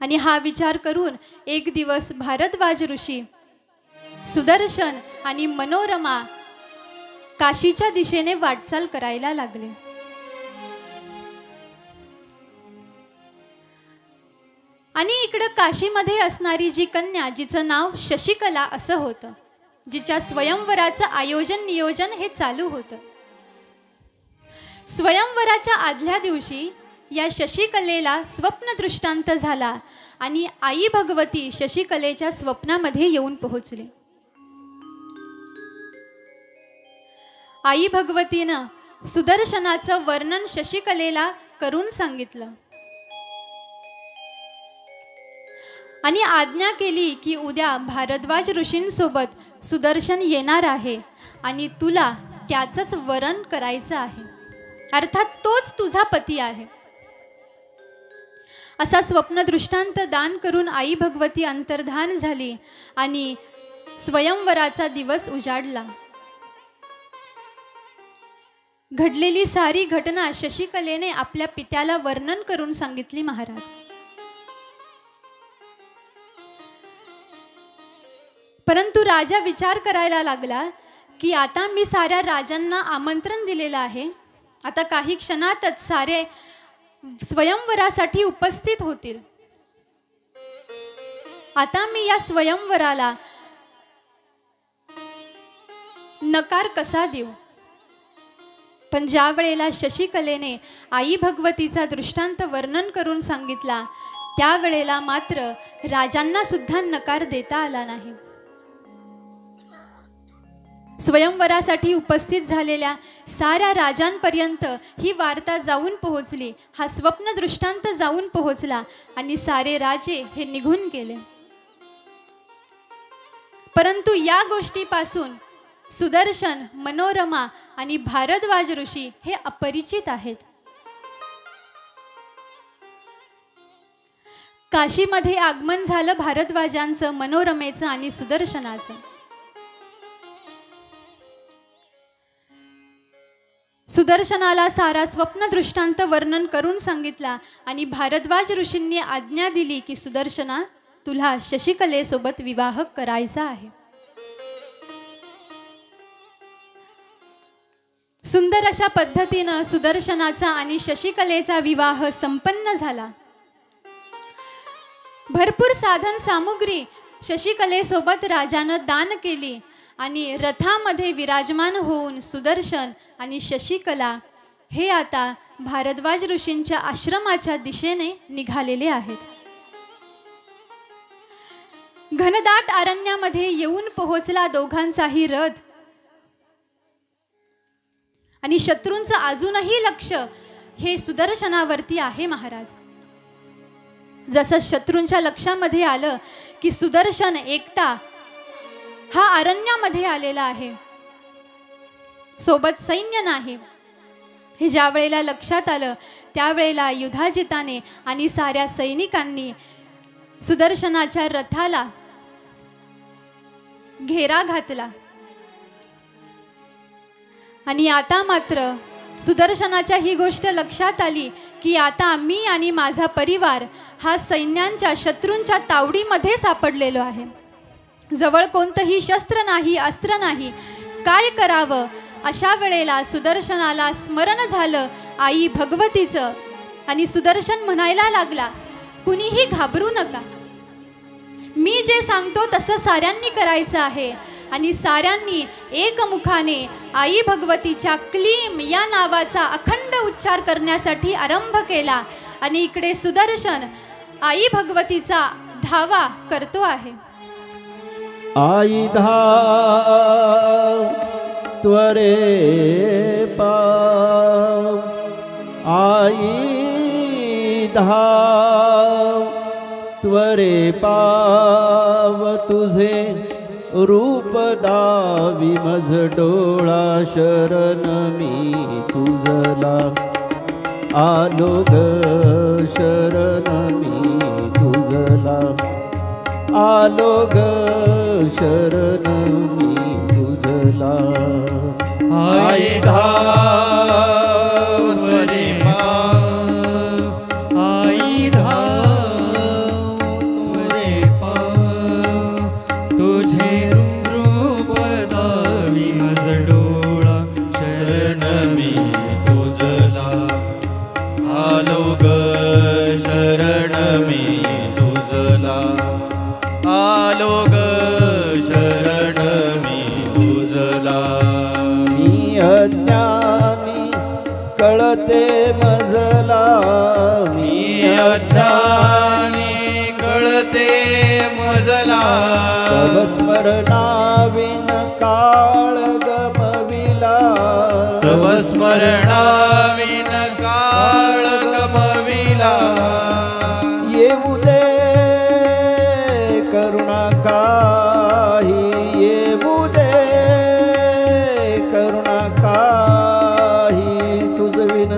आणि हा विचार करून एक दिवस भारद्वाज ऋषी सुदर्शन आणि मनोरमा काशीच्या दिशेने वाटचाल करायला लागले. आणि इकडं काशीमध्ये असणारी जी कन्या, जिचं नाव शशिकला असं होतं, जिच्या स्वयंवराचं आयोजन नियोजन हे चालू होतं. स्वयंवराच्या आदल्या दिवशी या शशिकलेला स्वप्न दृष्टांत झाला आणि आई भगवती शशिकलेच्या स्वप्नामध्ये येऊन पोहोचली. आई भगवतीनं सुदर्शनाचं वर्णन शशिकलेला करून सांगितलं आणि आज्ञा केली की उद्या भारद्वाज ऋषींसोबत सुदर्शन येणार आहे आणि तुला त्याचंच वरण करायचं आहे, अर्थात तोच तुझा पती आहे. असा स्वप्न दृष्टांत दान करून आई भगवती अंतर्धान झाली आणि स्वयंवराचा दिवस उजाडला. घडलेली सारी घटना शशिकलेने आपल्या पित्याला वर्णन करून सांगितली महाराज. परंतु राजा विचार करायला लागला की आता मी साऱ्या राजांना आमंत्रण दिलेलं आहे, आता काही क्षणातच सारे स्वयंवरासाठी उपस्थित होतील, आता मी या स्वयंवराला नकार कसा देऊ. पण ज्या वेळेला शशिकलेने आई भगवतीचा दृष्टांत वर्णन करून सांगितला त्यावेळेला मात्र राजांना सुद्धा नकार देता आला नाही. स्वयंवरासाठी उपस्थित झालेल्या साऱ्या राजांपर्यंत ही वार्ता जाऊन पोहोचली, हा स्वप्न दृष्टांत जाऊन पोहोचला आणि सारे राजे हे निघून गेले. परंतु या गोष्टीपासून सुदर्शन, मनोरमा आणि भारद्वाज ऋषी हे अपरिचित आहेत. काशीमध्ये आगमन झालं भारद्वाजांचं, मनोरमेचं आणि सुदर्शनाचं. सुदर्शनाला सारा स्वप्न दृष्टांत वर्णन करून सांगितला आणि भारद्वाज ऋषींनी आज्ञा दिली की सुदर्शना, तुला शशिकलेसोबत विवाह करायचा आहे. सुंदर अशा पद्धतीनं सुदर्शनाचा आणि शशिकलेचा विवाह संपन्न झाला. भरपूर साधन सामुग्री शशिकलेसोबत राजानं दान केली आणि रथामध्ये विराजमान होऊन सुदर्शन आणि शशिकला हे आता भारद्वाज ऋषींच्या आश्रमाच्या दिशेने निघालेले आहेत. घनदाट अरण्यामध्ये येऊन पोहोचला दोघांचाही रथ आणि शत्रूंचं अजूनही लक्ष हे सुदर्शनावरती आहे महाराज. जसं शत्रूंच्या लक्षामध्ये आलं की सुदर्शन एकटा हा अरण्यामध्ये आलेला आहे, सोबत सैन्य नाही, हे ज्या वेळेला लक्षात आलं त्यावेळेला युधाजिताने आणि साऱ्या सैनिकांनी सुदर्शनाच्या रथाला घेरा घातला. आणि आता मात्र सुदर्शनाच्या ही गोष्ट लक्षात आली की आता मी आणि माझा परिवार हा सैन्यांच्या शत्रूंच्या तावडीमध्ये सापडलेलो आहे. जवळ कोणतंही शस्त्र नाही, अस्त्र नाही, काय करावं अशा वेळेला सुदर्शनाला स्मरण झालं आई भगवतीचं आणि सुदर्शन म्हणायला लागला, कुणीही घाबरू नका, मी जे सांगतो तसं साऱ्यांनी करायचं आहे. आणि साऱ्यांनी एकमुखाने आई भगवतीच्या क्लीम या नावाचा अखंड उच्चार करण्यासाठी आरंभ केला. आणि इकडे सुदर्शन आई भगवतीचा धावा करतो आहे. आई धाव त्वरे पाव, आई धाव त्वरे पाव, तुझे रूप दावी मज डोळा शरण मी तुझला. आलो ग शरण मी तुझला, आलो ग शरण मी तुझला. आई धाव त्वरे पाव, आई धाव त्वरे पाव, तुझे रूप दावी मज डोळा शरण मी तुझला. आलो ग शरण मी तुझला, आलो ग शरण मी तुझला. मी अज्ञानी कळते मजला, मी अज्ञानी कळते मजला. तव स्मरणाविन काळ गमविला. तव स्मरणाविन काळ गमविला. येऊ दे करुणा काही, येऊ दे करुणा काही, तुझ विन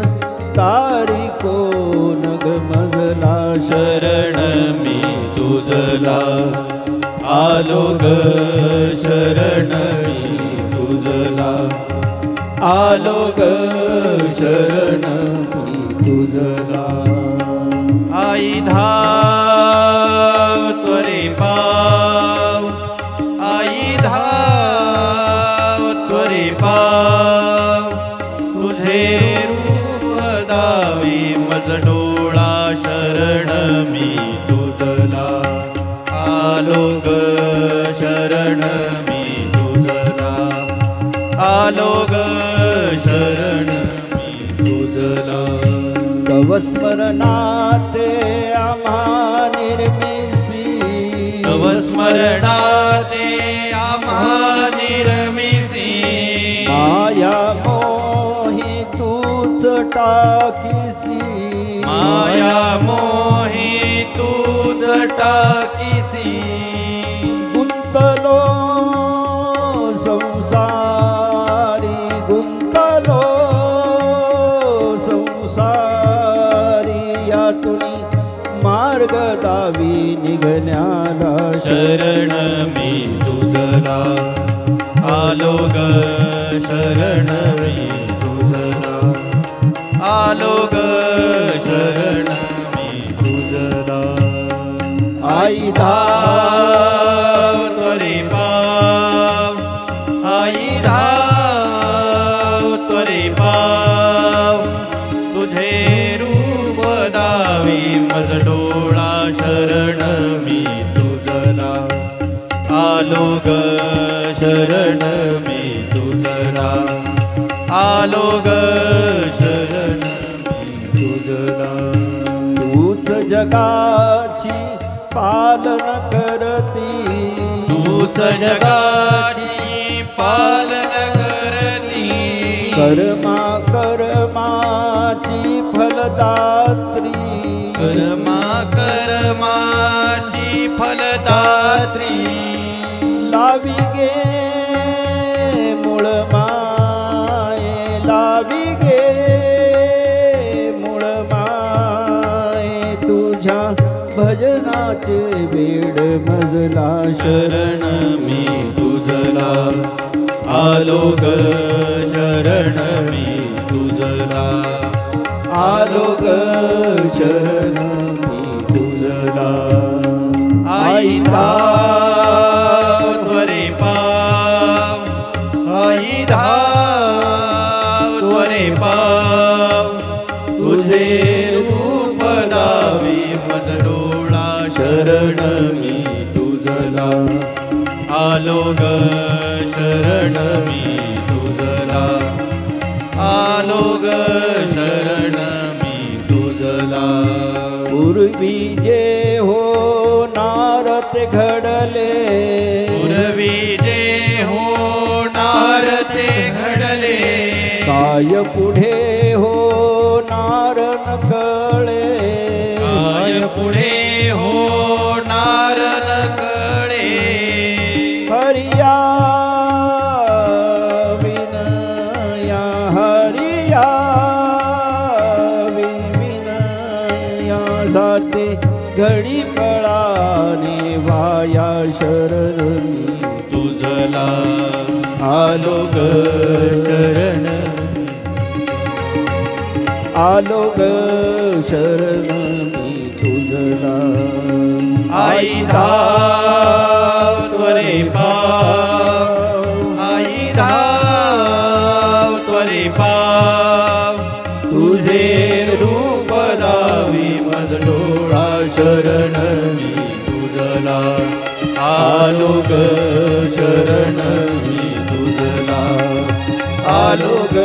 तारी कोण ग मजला. शरण मी तुझला, आलो ग शरण मी तुझला, आलो ग शरण मी तुझला. आई धाव त्वरे पाव, आई धाव त्वरे पाव, तुझे रूप दावी मज डोळा शरण मी तुझला. आलो ग शरण मी तुझला, आलो ग शरण मी तुझला. तव स्मरणाते आम्हा निर्मिसी, तव स्मरणाते आम्हा निर्मिसी. माया मोही तूच टाकीसी, माया मोही तूच टाकीसी. गुंतलो संसारी, गुंतलो संसारी, यातुनी मार्ग दावी निघण्याला. शरण मी तुझला, आलो ग शरण मी तुझला, आलो ग शरण मी तुझला. आई धाव त्वरे पाव, आई धाव त्वरे पाव, तुझे रूप दावी मज डोळा शरण मी तुझला. आलो ग शरण मी तुझला, आलो ग शरण मी तुझला. तूच जगाची पालन करती, तूच जगाची पालन करती. कर्मा कर्माची फलदात्री, कर्मा कर्माची फलदात्री. लावी गे मूळ माये, लावी गे मूळ माये, तुझ्या भजनाचे वेड मजला. शरण मी तुझला, आलो ग शरण मी तुझला, आलो ग शरण मी तुझला. आई धाव त्वरे पाव, आई धाव पाव तुझे रूप दावी मज डोळा शरण मी तुझला आलो ग शरण मी तुझला आलो ग शरण मी तुझला पूर्वी जे होणार ते घडले पूर्वी जे होणार ते घडले काय पुढे होणार न कळे काय पुढे होणार न कळे हरिया विनया हरिया विनया जाते घडी पळाने वाया शरण तुझला आलो ग शरण आलो ग शरण मी तुझला आई धाव त्वरे पाव आई धाव त्वरे पाव तुझे रूप दावी मज डोळा शरण मी तुझला आलो ग शरण मी तुझला आलो ग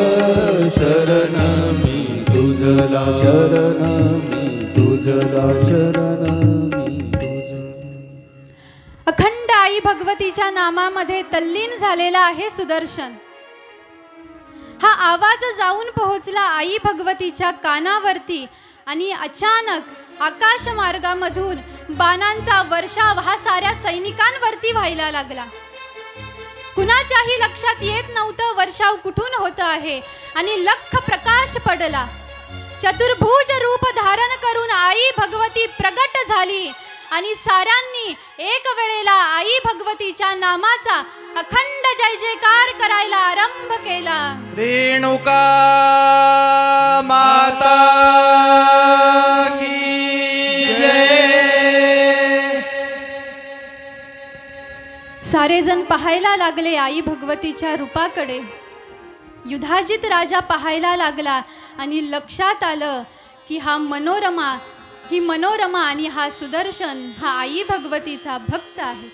शरण मी तुझला शरण मी तुझला शरण मी तुझला अखंड आई भगवतीच्या नामामध्ये तल्लीन झालेला आहे सुदर्शन. हा आवाज जाऊन पोहोचला आई भगवतीच्या कानावरती आणि अचानक आकाश मार्गामधून बाणांचा वर्षाव हा साऱ्या सैनिकांवरती व्हायला लागला. कुणाच्याही लक्षात येत नव्हतं वर्षाव कुठून होत आहे आणि लख प्रकाश पडला. चतुर्भुज रूप धारण करून आई भगवती प्रगट झाली आणि साऱ्यांनी एक वेळेला आई भगवतीच्या नामाचा अखंड जय जयकार करायला आरंभ केला. रेणुका माता की जय. सारेजण पाहायला लागले आई भगवतीच्या रूपाकडे. युधाजित राजा पाहायला लागला आणि लक्षात आलं की ही मनोरमा आणि हा सुदर्शन हा आई भगवतीचा भक्त आहे.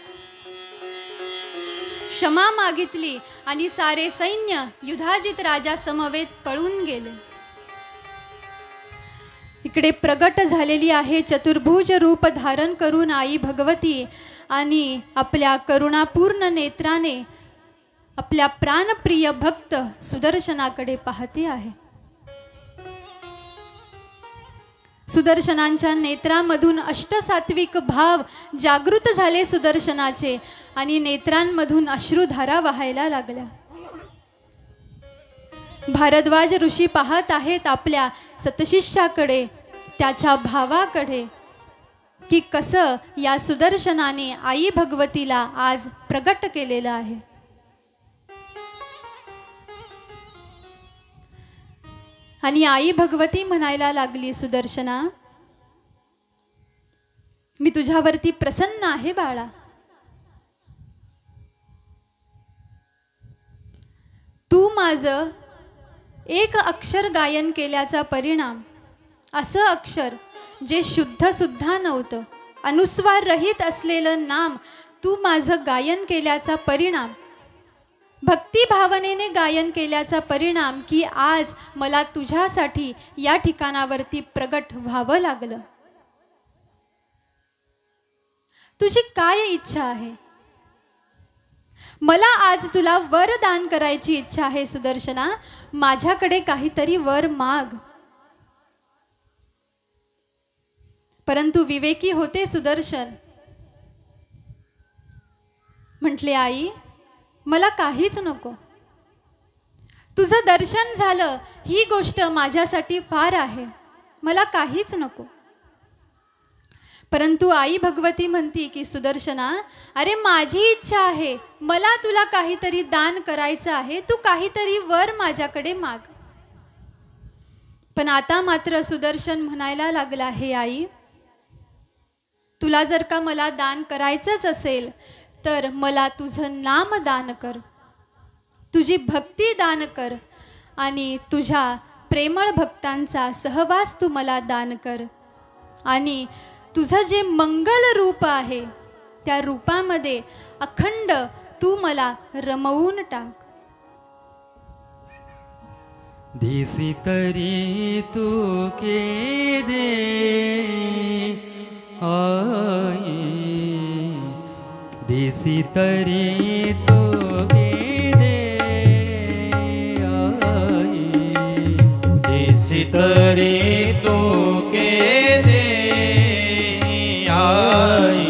क्षमा मागितली आणि सारे सैन्य युधाजित राजा समवेत पळून गेले. इकडे प्रगट झालेली आहे चतुर्भुज रूप धारण करून आई भगवती आणि आपल्या करुणापूर्ण नेत्राने आपल्या प्राणप्रिय भक्त सुदर्शनाकडे पाहते आहे. सुदर्शनांच्या नेत्रांमधून अष्टसात्विक भाव जागृत झाले सुदर्शनाचे आणि नेत्रांमधून अश्रुधारा वाहायला लागल्या. भारद्वाज ऋषी पाहत आहेत आपल्या सतशिष्याकडे, त्याच्या भावाकडे, की कसं या सुदर्शनाने आई भगवतीला आज प्रगट केलेलं आहे. आणि आई भगवती म्हणायला लागली, सुदर्शना, मी तुझ्यावरती प्रसन्न आहे बाळा. तू माझं एक अक्षर गायन केल्याचा परिणाम, असं अक्षर जे शुद्ध सुद्धा नव्हतं, अनुस्वार रहित असलेलं नाम तू माझं गायन केल्याचा परिणाम, भक्ती भावनेने गायन केल्याचा परिणाम, की आज मला तुझ्यासाठी या ठिकाणावरती प्रगट व्हावं लागलं. तुझी काय इच्छा आहे? मला आज तुला वरदान करायची इच्छा आहे सुदर्शना. माझ्याकडे काहीतरी वर माग. परंतु विवेकी होते सुदर्शन. म्हटले, आई, मला काहीच नको. तुझं दर्शन झालं ही गोष्ट माझ्यासाठी फार आहे. मला काहीच नको. परंतु आई भगवती म्हणती की सुदर्शना, अरे माझी इच्छा आहे, मला तुला काहीतरी दान करायचं आहे, तू काहीतरी वर माझ्याकडे माग. पण आता मात्र सुदर्शन म्हणायला लागला, हे आई, तुला जर का मला दान करायचंच असेल तर मला तुझं नाम दान कर, तुझी भक्ती दान कर आणि तुझ्या प्रेमळ भक्तांचा सहवास तू मला दान कर आणि तुझं जे मंगल रूप आहे त्या रूपामध्ये अखंड तू मला रमवून टाक. दिसी तरी तू के दे आई, दिसी तरी तू के दे आई, दिसी तरी तू के दे आई,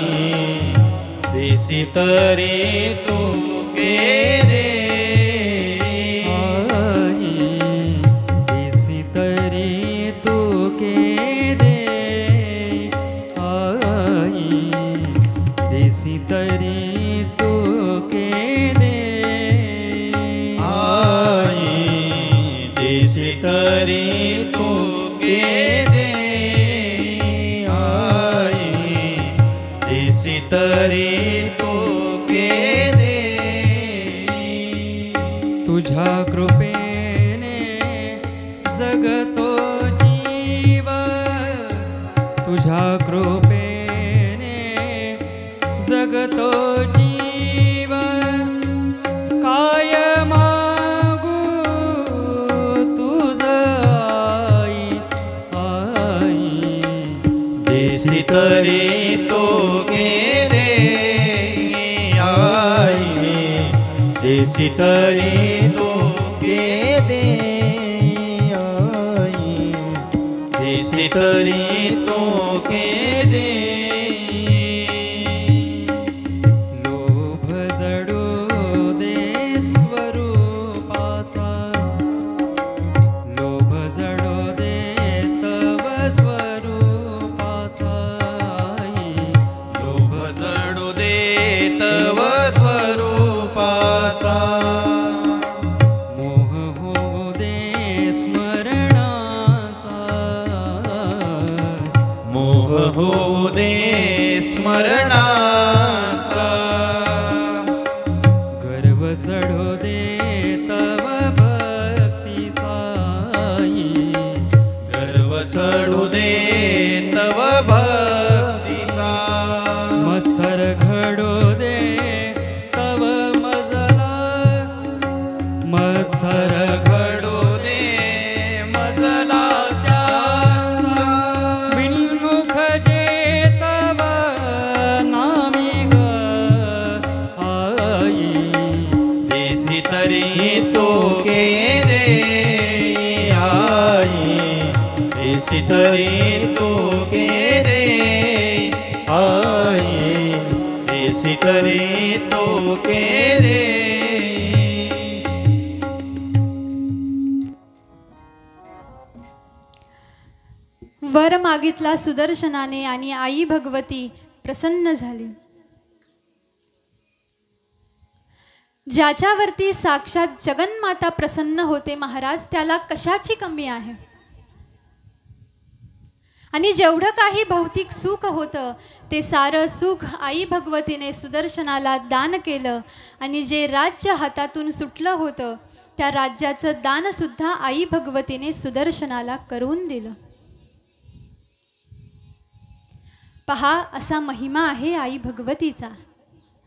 दिसी तरी तू के दे तरी तू के दे आई, दिसी तरी तू के दे आई, दिसी तरी तू के दे. तुझ्या कृपेने जगतो जीव, तुझ्या कृपेने जगतो जीव, काय मागू तुझ आई, आई, दिसी तरी तू के रे आई, दिसी तरी तू के दे आई, दिसी तरी तू के दे. होऊ दे स्मरणाचा, गर्व चढू दे तव भक्तीचा, गर्व चढू दे तव भक्तीचा, मत्सर घडू दे तव मजला, मत्सर घडू दे मजला त्याचा, बिनमुख जे तव नामी ग आई, दिसी तरी तू के दे आई, दिसी तरी तू के दे आई, दिसी तरी तू के दे. वर मागितला सुदर्शनाने आणि आई भगवती प्रसन्न झाली. ज्याच्यावरती साक्षात जगन्माता प्रसन्न होते महाराज, त्याला कशाची कमी आहे. आणि जेवढं काही भौतिक सुख होतं ते सारं सुख आई भगवतीने सुदर्शनाला दान केलं. आणि जे राज्य हातातून सुटलं होतं त्या राज्याचं दान सुद्धा आई भगवतीने सुदर्शनाला करून दिलं. पहा, असा महिमा आहे आई भगवतीचा,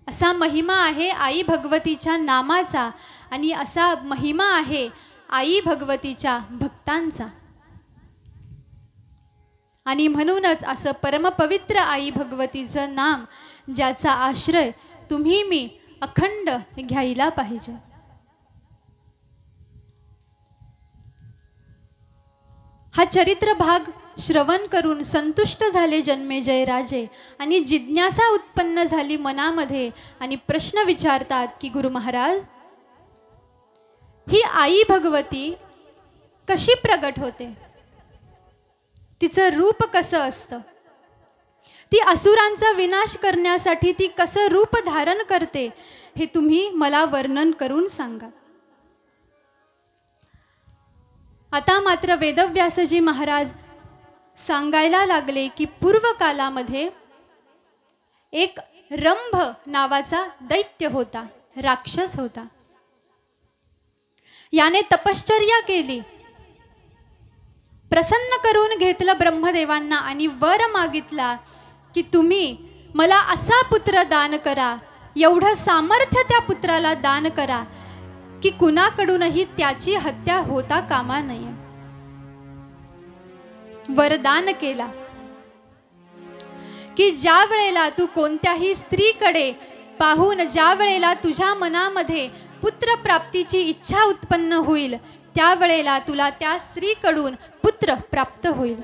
असा महिमा आहे आई भगवतीच्या नामाचा, आणि असा महिमा आहे आई भगवतीच्या भक्तांचा. आणि म्हणूनच असं परमपवित्र आई भगवतीचं नाम, ज्याचा आश्रय तुम्ही मी अखंड घ्यायला पाहिजे. हा चरित्र भाग श्रवण करून संतुष्ट झाले जन्मेजय राजे, आणि जिज्ञासा उत्पन्न झाली मनामध्ये. आणि प्रश्न विचारतात की गुरु महाराज, ही आई भगवती कशी प्रगट होते, तिचं रूप कसं असतं, ती असुरांचा विनाश करण्यासाठी ती कसं रूप धारण करते, हे तुम्ही मला वर्णन करून सांगा. आता मात्र वेदव्यासजी महाराज सांगायला लागले की पूर्व कालामध्ये एक रंभ नावाचा दैत्य होता, राक्षस होता. याने तपश्चर्या केली, प्रसन्न करून घेतलं ब्रह्मदेवांना आणि वर मागितला की तुम्ही मला असा पुत्र दान करा, एवढं सामर्थ्य त्या पुत्राला दान करा की कुणाकडूनही त्याची हत्या होता कामा नये. वरदान केला की ज्या वेळेला तू कोणत्याही स्त्रीकडे पाहून ज्या वेळेला तुझ्या मनामध्ये पुत्र प्राप्तीची इच्छा उत्पन्न होईल, त्यावेळेला तुला त्या स्त्रीकडून पुत्र प्राप्त होईल.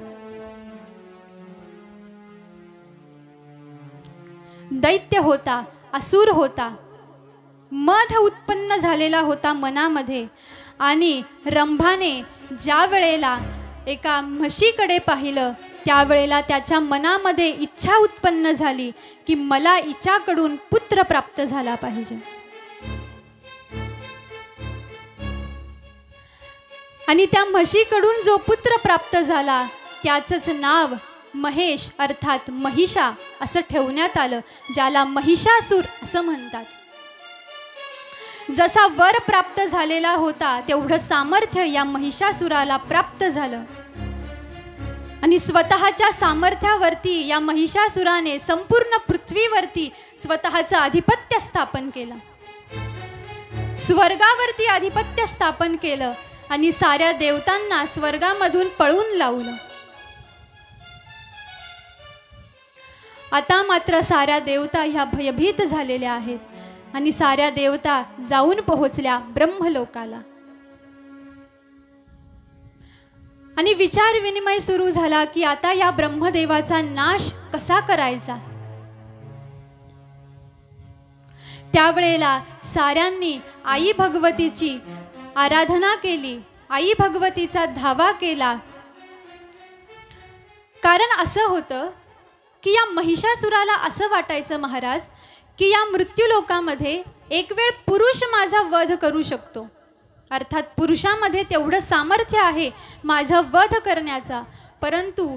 दैत्य होता, असुर होता, मध उत्पन्न झालेला होता मनामध्ये. आणि रंभाने ज्या वेळेला एका म्हशीकडे पाहिलं, त्यावेळेला त्याच्या मनामध्ये इच्छा उत्पन्न झाली की मला हिच्याकडून पुत्र प्राप्त झाला पाहिजे. आणि त्या म्हशीकडून जो पुत्र प्राप्त झाला त्याचंच नाव महेश अर्थात महिषा असं ठेवण्यात आलं, ज्याला महिषासूर असं म्हणतात. जसा वर प्राप्त झालेला होता तेवढं सामर्थ्य या महिषासुराला प्राप्त झालं. आणि स्वतःच्या सामर्थ्यावरती या महिषासुराने संपूर्ण पृथ्वीवरती स्वतःचं आधिपत्य स्थापन केलं, स्वर्गावरती आधिपत्य स्थापन केलं आणि साऱ्या देवतांना स्वर्गामधून पळून लावलं. आता मात्र साऱ्या देवता ह्या भयभीत झालेल्या आहेत आणि साऱ्या देवता जाऊन पोहोचल्या ब्रह्मलोकाला. आणि विचार विनिमय सुरू झाला की आता या ब्रह्मदेवाचा नाश कसा करायचा. त्यावेळेला साऱ्यांनी आई भगवतीची आराधना केली, आई भगवतीचा धावा केला. कारण असं होतं की या महिषासुराला असं वाटायचं महाराज की या मृत्यूलोकामध्ये एक वेळ पुरुष माझा वध करू शकतो, अर्थात पुरुषामध्ये तेवढं सामर्थ्य आहे माझा वध करण्याचा, परंतु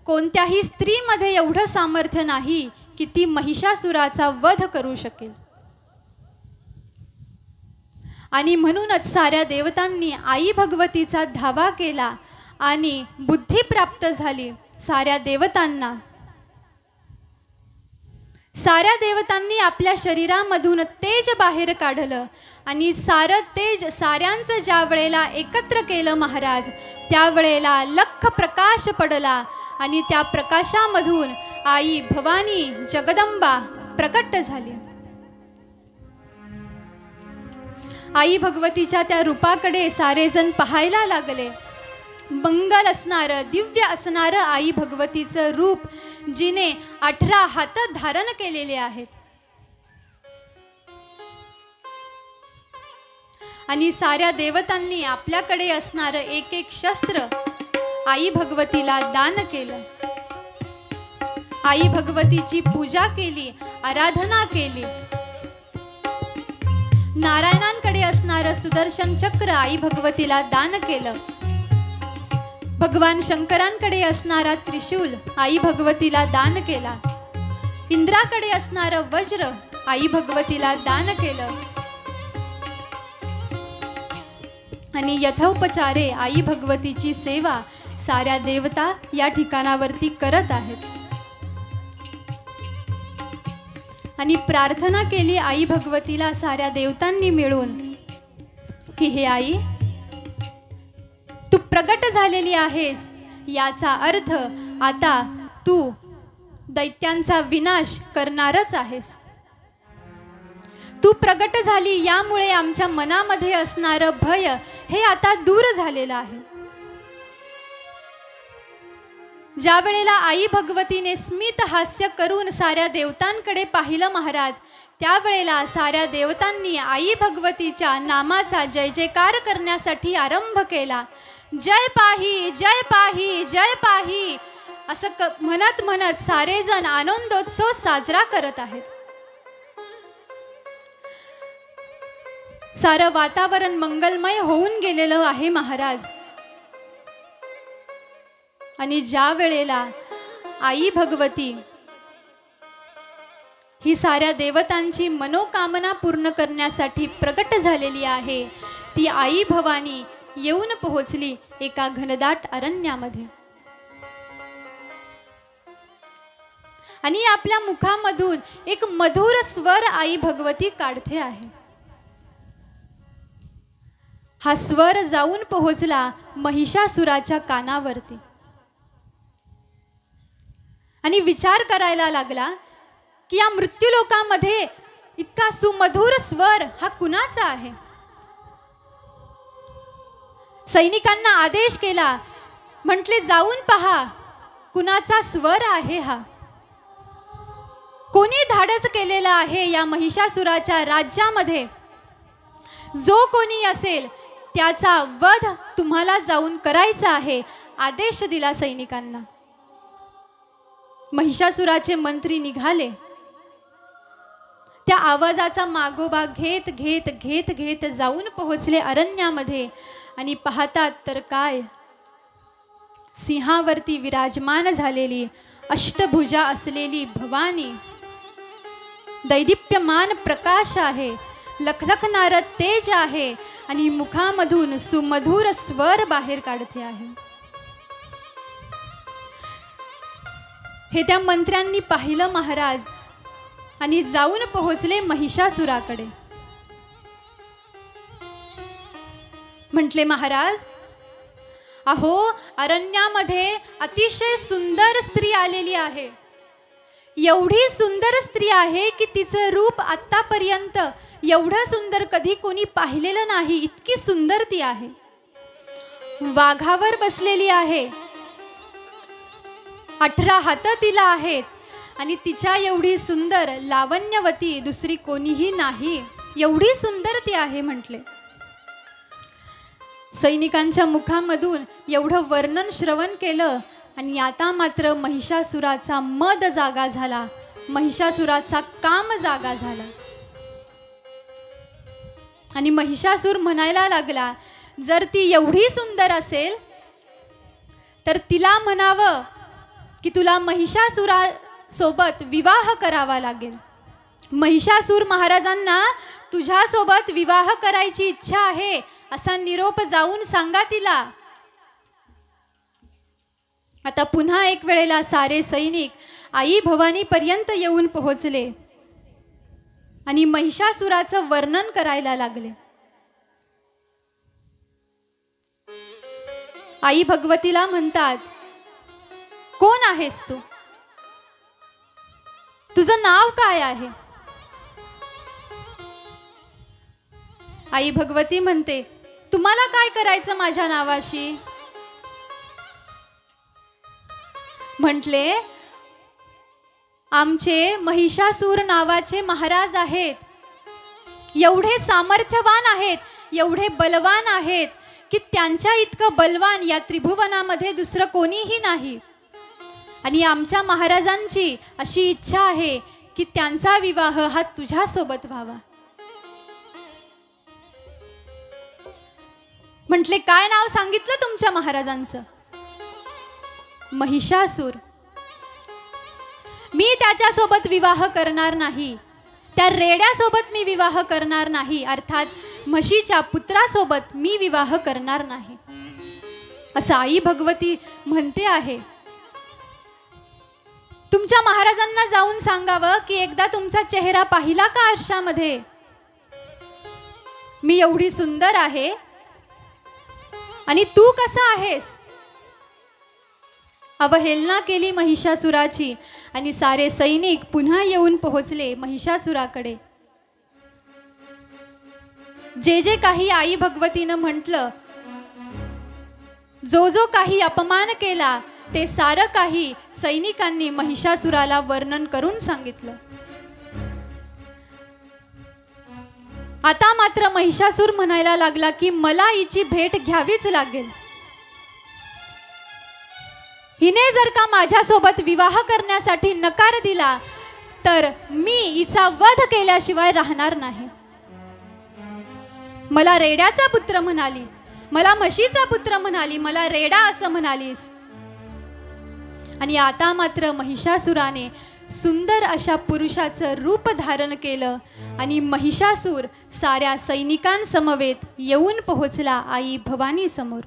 कोणत्याही स्त्रीमध्ये एवढं सामर्थ्य नाही की ती महिषासुराचा वध करू शकेल. आणि म्हणूनच साऱ्या देवतांनी आई भगवतीचा धावा केला आणि बुद्धी प्राप्त झाली साऱ्या देवतांना. साऱ्या देवतांनी आपल्या शरीरामधून तेज बाहेर काढलं आणि सारं तेज साऱ्यांचं ज्या वेळेला एकत्र केलं महाराज, त्यावेळेला लख प्रकाश पडला आणि त्या प्रकाशामधून आई भवानी जगदंबा प्रकट झाली. आई भगवतीच्या त्या रूपाकडे सारेजण पाहायला लागले. मंगल असणारं दिव्य असणारं आई भगवतीचं रूप, जिने 18 हात धारण केलेले आहेत. आणि साऱ्या देवतांनी आपल्याकडे असणारं एक एक शस्त्र आई भगवतीला दान केलं. आई भगवतीची पूजा केली, आराधना केली. नारायणांकडे असणारं सुदर्शन चक्र आई भगवतीला दान केलं. भगवान शंकरांकडे असणारा त्रिशूल आई भगवतीला दान केला. इंद्राकडे असणारं वज्र आई भगवतीला दान केलं. आणि यथोपचारे आई भगवतीची सेवा साऱ्या देवता या ठिकाणावरती करत आहेत. आणि प्रार्थना केली आई भगवतीला साऱ्या देवतांनी मिळून की हे आई, तू प्रगट झालेली आहेस, याचा अर्थ आता तू दैत्यांचा विनाश करणारच आहेस. तू प्रगट झाली, यामुळे आमच्या मनामध्ये असणारं भय हे आता दूर झालेलं आहे. ज्या वेळेला आई भगवतीने स्मित हास्य करून साऱ्या देवतांकडे पाहिलं महाराज, त्यावेळेला साऱ्या देवतांनी आई भगवतीच्या नामाचा जय जयकार करण्यासाठी आरंभ केला. जय पाही, जय पाही, जय पाही असं म्हणत म्हणत सारेजण आनंदोत्सव साजरा करत आहेत. सारं वातावरण मंगलमय होऊन गेलेलं आहे महाराज. आणि ज्या वेळेला आई भगवती ही साऱ्या देवतांची मनोकामना पूर्ण करण्यासाठी प्रकट झालेली आहे, ती आई भवानी येऊन पोहोचली एका घनदाट अरण्यामध्ये आणि आपल्या मुखामधून एक मधुर स्वर आई भगवती काढते आहे. हा स्वर जाऊन पोहोचला महिषासुराच्या कानावरती आणि विचार करायला लागला की या मृत्यूलोकामध्ये इतका सुमधुर स्वर हा कुणाचा आहे. सैनिकांना आदेश केला, म्हटले जाऊन पहा कुणाचा स्वर आहे हा. कोणी धाडस केलेला आहे या महिषासुराच्या राज्यामध्ये. जो कोणी असेल त्याचा वध तुम्हाला जाऊन करायचा आहे. आदेश दिला सैनिकांना. महिषासुराचे मंत्री निघाले. त्या आवाजाचा मागोबा घेत घेत घेत घेत जाऊन पोहोचले अरण्यामध्ये आणि पाहतात तर काय, सिंहावरती विराजमान झालेली अष्टभुजा असलेली भवानी, दैदिप्यमान प्रकाश आहे, लखलखणारं तेज आहे आणि मुखामधून सुमधुर स्वर बाहेर काढते आहे. हे त्या मंत्र्यांनी पाहिलं महाराज आणि जाऊन पोहोचले महिषासुराकडे. म्हटले महाराज, अहो अरण्यामध्ये अतिशय सुंदर स्त्री आलेली आहे. एवढी सुंदर स्त्री आहे की तिचं रूप आतापर्यंत एवढं सुंदर कधी कोणी पाहिलेलं नाही. इतकी सुंदर ती आहे. वाघावर बसलेली आहे. 18 हात तिला आहेत आणि तिच्या एवढी सुंदर लावण्यवती दुसरी कोणीही नाही. एवढी सुंदर ती आहे म्हटले. सैनिकांच्या मुखामधून एवढं वर्णन श्रवण केलं आणि आता मात्र महिषासुराचा मद जागा झाला. महिषासुराचा काम जागा झाला आणि महिषासुर म्हणायला लागला, जर ती एवढी सुंदर असेल तर तिला म्हणावं की तुला महिषासुरा सोबत विवाह करावा लागेल. महिषासुर महाराजांना तुझ्या सोबत विवाह करायची इच्छा आहे असा निरोप जाऊन सांगा तिला. आता पुन्हा एक वेळेला सारे सैनिक आई भवानी पर्यंत येऊन पोहोचले आणि महिषासुराचं वर्णन करायला लागले. आई भगवतीला म्हणतात, कोण आहेस तू? तुझं नाव काय आहे? आई भगवती म्हणते, तुम्हाला काय करायचं माझ्या नावाशी? म्हटले, आमचे महिषासूर नावाचे महाराज आहेत. एवढे सामर्थ्यवान आहेत, एवढे बलवान आहेत की त्यांच्या इतकं बलवान या त्रिभुवनामध्ये दुसरं कोणीही नाही. आणि आमच्या महाराजांची अशी इच्छा आहे की त्यांचा विवाह हा तुझ्या सोबत व्हावा. म्हटले, काय नाव सांगितलं तुमच्या महाराजांचं? महिषासूर. मी त्याच्यासोबत विवाह करणार नाही. त्या रेड्यासोबत मी विवाह करणार नाही. अर्थात म्हशीच्या पुत्रासोबत मी विवाह करणार नाही असं आई भगवती म्हणते आहे. तुमच्या महाराजांना जाऊन सांगावं की एकदा तुमचा चेहरा पाहिला का आरशामध्ये? मी एवढी सुंदर आहे आणि तू कसा आहेस? अवहेलना केली महिषासुराची आणि सारे सैनिक पुन्हा येऊन पोहोचले महिषासुराकडे. जे जे काही आई भगवतीनं म्हटलं, जो जो काही अपमान केला, ते सारं काही सैनिकांनी महिषासुराला वर्णन करून सांगितलं. आता मात्र महिषासूर म्हणायला लागला की मला हिची भेट घ्यावीच लागेल. हिने जर का माझ्यासोबत विवाह करण्यासाठी नकार दिला तर मी हिचा वध केल्याशिवाय राहणार नाही. मला रेड्याचा पुत्र म्हणाली, मला म्हशीचा पुत्र म्हणाली, मला रेडा असं म्हणालीस. आणि आता मात्र महिषासुराने सुंदर अशा पुरुषाचं रूप धारण केलं आणि महिषासूर साऱ्या सैनिकांसमवेत येऊन पोहोचला आई भवानी समोर.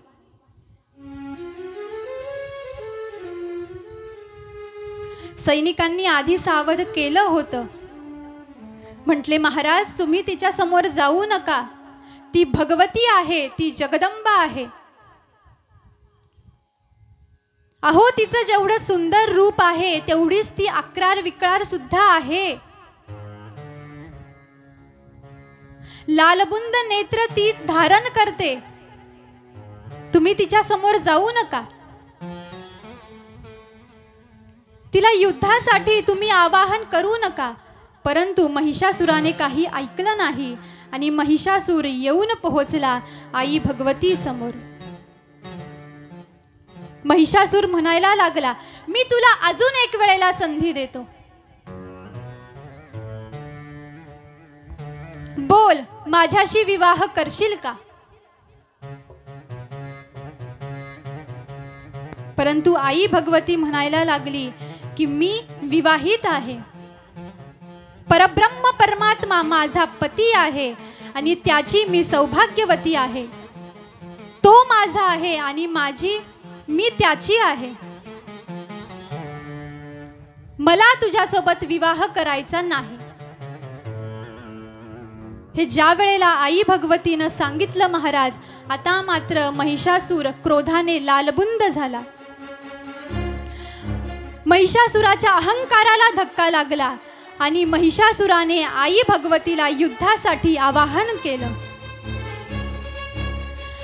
सैनिकांनी आधी सावध केलं होतं. म्हटले, महाराज तुम्ही तिच्या समोर जाऊ नका, ती भगवती आहे, ती जगदंबा आहे. अहो तिचं जेवढं सुंदर रूप आहे तेवढीच ती अक्रार विक्रार सुद्धा आहे. लालबुंद नेत्र ती धारण करते, तुम्ही तिच्या समोर जाऊ नका. तिला युद्धासाठी तुम्ही आवाहन करू नका. परंतु महिषासुराने काही ऐकलं नाही आणि महिषासूर येऊन पोहोचला आई भगवती समोर. महिषासूर म्हणायला लागला, मी तुला अजून एक वेळेला संधी देतो, बोल माझ्याशी विवाह करशील का? परंतु आई भगवती म्हणायला लागली की मी विवाहित आहे. परब्रह्म परमात्मा माझा पती आहे आणि त्याची मी सौभाग्यवती आहे. तो माझा आहे आणि मी त्याची आहे. मला तुझ्यासोबत विवाह करायचा नाही. हे ज्या वेळेला आई भगवतीनं सांगितलं महाराज, आता मात्र महिषासूर क्रोधाने लालबुंद झाला. महिषासुराच्या अहंकाराला धक्का लागला आणि महिषासुराने आई भगवतीला युद्धासाठी आवाहन केलं.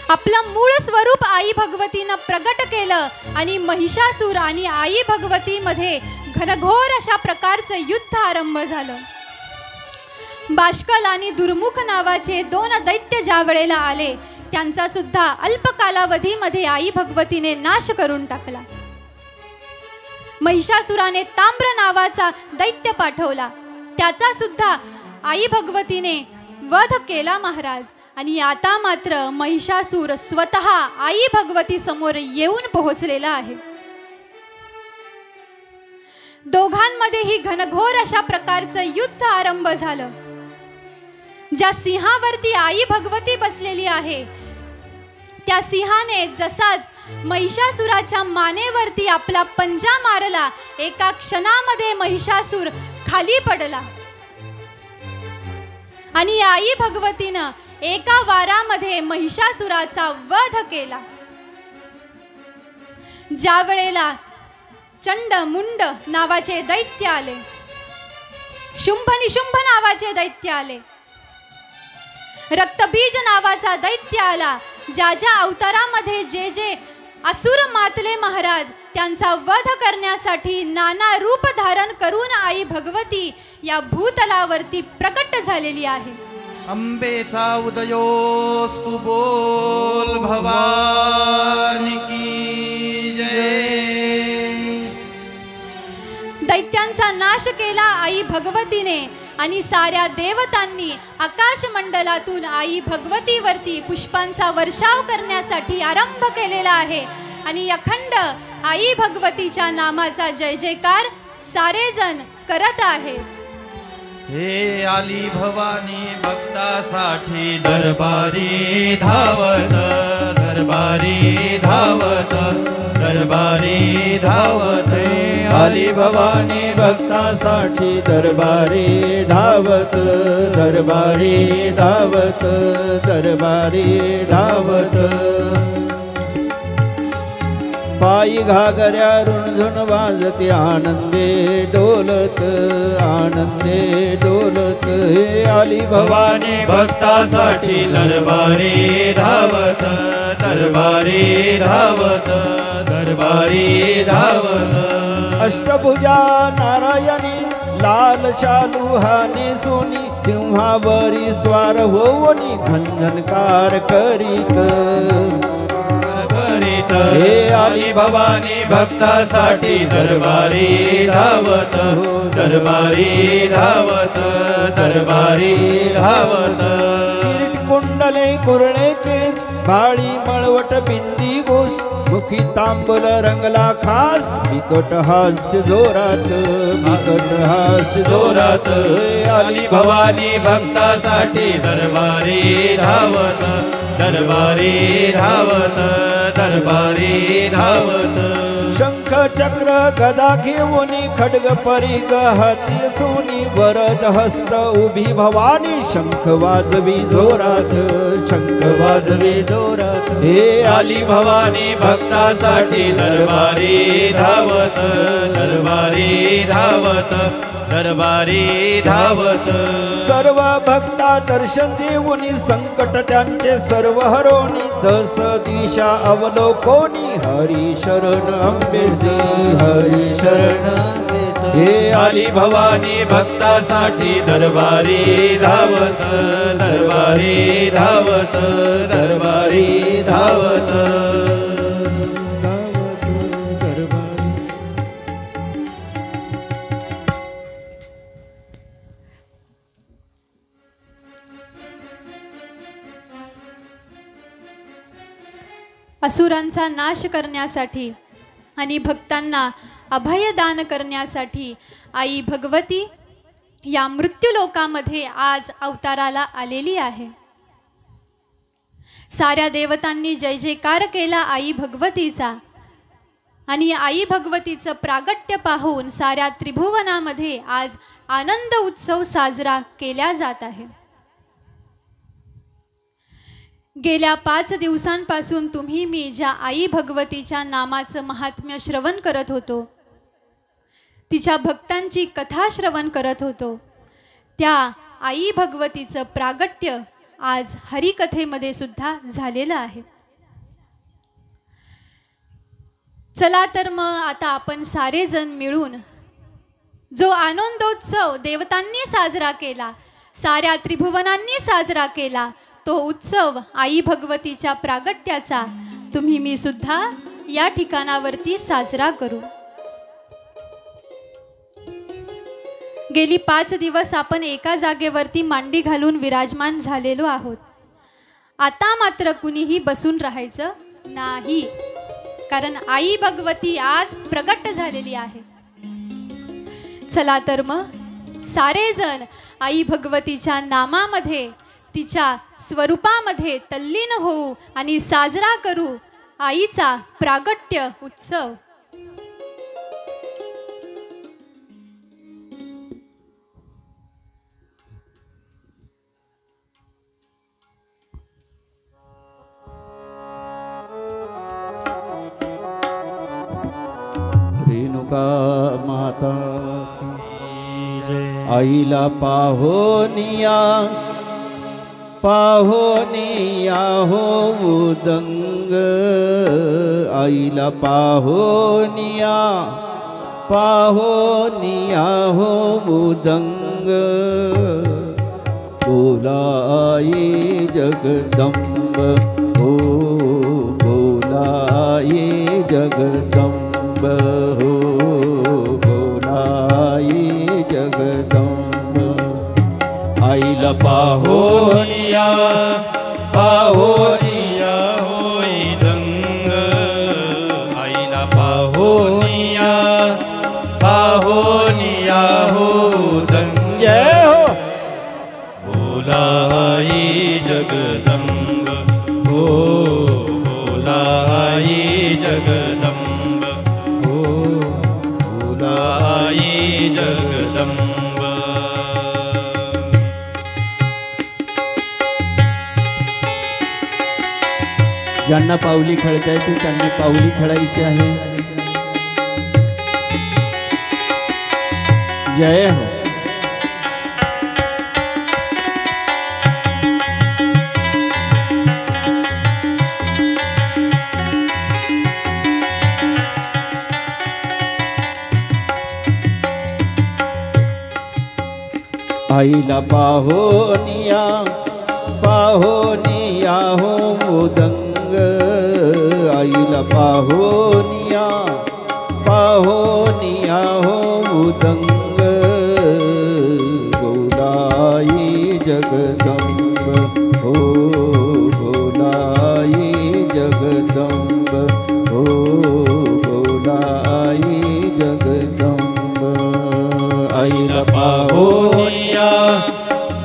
आपलं मूळ स्वरूप आई भगवतीनं प्रगट केलं आणि महिषासूर आणि आई भगवती मध्ये घनघोर अशा प्रकारचं युद्ध आरंभ झालं. बाष्कल आणि दुर्मुख नावाचे दोन दैत्य ज्या वेळेला आले, त्यांचा सुद्धा अल्प कालावधीमध्ये आई भगवतीने नाश करून टाकला. महिषासुराने ताम्र नावाचा दैत्य पाठवला, त्याचा सुद्धा आई भगवतीने वध केला महाराज. आणि आता मात्र महिषासूर स्वतः आई भगवती समोर येऊन पोहोचलेला आहे. दोघांमध्येही घनघोर अशा प्रकारचं युद्ध आरंभ झालं. ज्या सिंहावरती आई भगवती बसलेली आहे, त्या सिंहाने जसाच महिषासुराच्या मानेवरती आपला पंजा मारला, एका क्षणामध्ये महिषासूर खाली पडला आणि आई भगवतीनं एका वारामध्ये महिषासुराचा वध केला. ज्या वेळेला चंड मुंड नावाचे दैत्य आले, शुंभ निशुंभ नावाचे दैत्य आले, रक्तबीज नावाचा दैत्य आला, ज्या ज्या अवतारामध्ये जे जे असुर मातले महाराज, त्यांचा वध करण्यासाठी नाना रूप धारण करून आई भगवती या भूतलावरती प्रकट झालेली आहे. अंबेचा उदयोस्तु बोल भवानी की जय. दैत्यांचा नाश केला आई भगवतीने आणि साऱ्या देवतांनी आकाश मंडलातून आई भगवतीवरती पुष्पांचा वर्षाव करण्यासाठी आरंभ केलेला आहे. आणि अखंड आई भगवतीच्या नामाचा जय जयकार सारेजण करत आहेत. हे आली भवानी भक्तासाठी दरबारी धावत, दरबारी धावत, दरबारी धावत. आली भवानी भक्तासाठी दरबारी धावत, दरबारी धावत, दरबारी धावत. पायी घागऱ्या रुणझुण वाजते आनंदे डोलत, आनंदे डोलत. हे आली भवानी भक्तासाठी दरबारी धावत, दरबारी धावत, दरबारी धावत. अष्टभुजा नारायणी लाल शालुहाने सोनी, सिंहावरी स्वार होवनी झंझणकार करीत. हे आली भवानी भक्तासाठी दरबारी धावत, दरबारी धावत, दरबारी धावत. किरीट कुंडले कुरळे केस भाळी मळवट बिंदी घोष, मुखी तांबूल रंगला खास बिकट हास्य जोरात बिकट हास्य जोरात आली भवानी भक्तासाठी दरबारी धावत दरबारी धावत दरबारी धावत शंख चक्र गदा घेऊन खड्ग परिग हाती सोनी वरद हस्त उभी भवानी शंख वाजवी जोरात शंख वाजवी जोरात हे आली भवानी भक्तासाठी दरबारी धावत दरबारी धावत दरबारी धावत सर्व भक्ता दर्शन देऊनी संकट त्यांचे सर्व हरोनी दस दिशा अवलोकोनी हरी शरण अंबेसी हरी शरण अंबेसी हे आली भवानी भक्तासाठी दरबारी धावत दरबारी धावत दरबारी धावत असुरांचा नाश करण्यासाठी आणि भक्तांना अभयदान करण्यासाठी आई भगवती या मृत्यूलोकामध्ये आज अवताराला आलेली आहे। साऱ्या देवतांनी जय जयकार केला आई भगवतीचा आणि आई भगवतीचं प्रागट्य पाहून साऱ्या त्रिभुवनामध्ये आज आनंद उत्सव साजरा केला जात आहे। गेल्या 5 दिवसांपासून तुम्ही मी ज्या आई भगवतीच्या नामाचं महात्म्य श्रवण करत होतो, तिच्या भक्तांची कथा श्रवण करत होतो, त्या आई भगवतीचं प्रागट्य आज हरिकथेमध्ये सुद्धा झालेलं आहे। चला तर मग आता आपण सारे जण मिळून जो आनंदोत्सव देवतांनी साजरा केला, साऱ्या त्रिभुवनांनी साजरा केला, तो उत्सव आई भगवतीच्या प्रागट्याचा तुम्ही मी सुद्धा या ठिकाणावरती साजरा करू। गेली 5 दिवस आपण एका जागेवरती मांडी घालून विराजमान झालेलो आहोत। आता मात्र कुणीही बसून राहायचं नाही, कारण आई भगवती आज प्रगट झालेली आहे। चला तर मग सारे जण आई भगवतीच्या नामामध्ये तिच्या स्वरूपामध्ये तल्लीन होऊ आणि साजरा करू आईचा प्रागट्य उत्सव। रेणुका माता की जय। आईला पाहोनिया पाहोनिया हो उदंग आईला पाहोनिया पाहोनिया हो उदंग बोलाई जगदंब हो बोलाई जगदंब हो बोलाई जगदंब आईला पाहोनिया पाहोनिया होई दंग आईला पाहोनिया पाहोनिया हो दंग जय हो बोलाई जगदंब हो बोलाई जगदंब हो बोलाई जगदंब ज्यांना पावली खेळता येते त्यांनी पावली खेळायची आहे। जय हो आईला पाहोनिया पाहोनिया हो उदंग आईला पाहोनिया पाहोनिया हो उदंग बोलाई जगदंब हो बोलाई जगदंब हो बोला आई जगदंब आईला पाहोनिया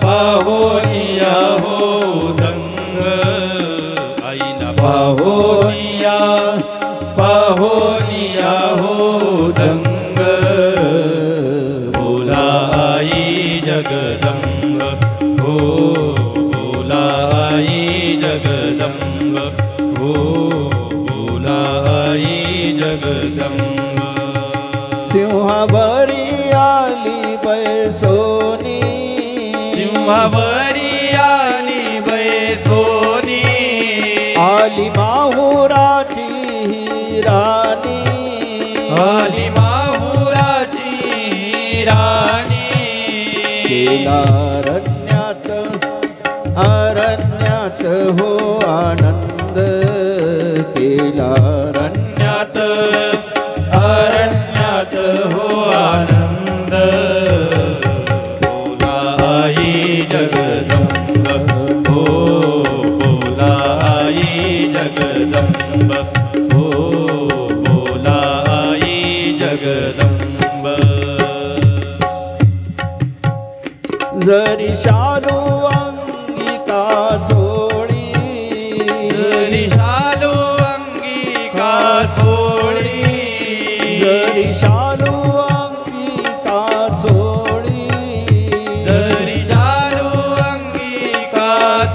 पाहोनिया हो दंग आईला पाहोनिया पाहोनिया हो दंग बोला आई जगदंब हो बोला आई जगदंब हो बोला आई जगदंब सिंहावरी आली बैसोनी सिंहावरी आली बैसोनी आली माहुराची राणी आली माहुराची राणी केला अरण्यात हो आनंद केला अरण्यात हो आनंद बोला आई जगदंब हो बोला आई जगदंब हो बोला आई जगदंब जरी शालू अंगिका चोळी जरी शालू अंगिका चोळी जरी शालू अंगिका चोळी जरी शालू अंगिका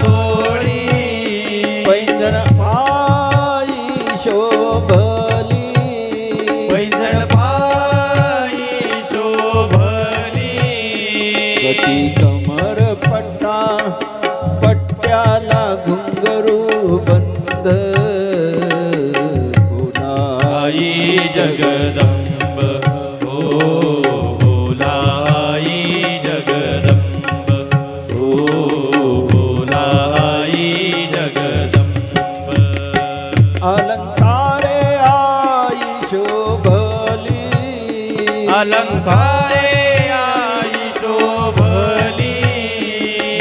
चोळी पैंजण पायी शोभली पैंजण पायी शोभली कटी कमर पट्ट्याला घुंगरू बंद बोला आई जगदंब हो बोला आई जगदंब हो बोला आई जगदंब अलंकारे आई शोभली अलंकारे आई शोभली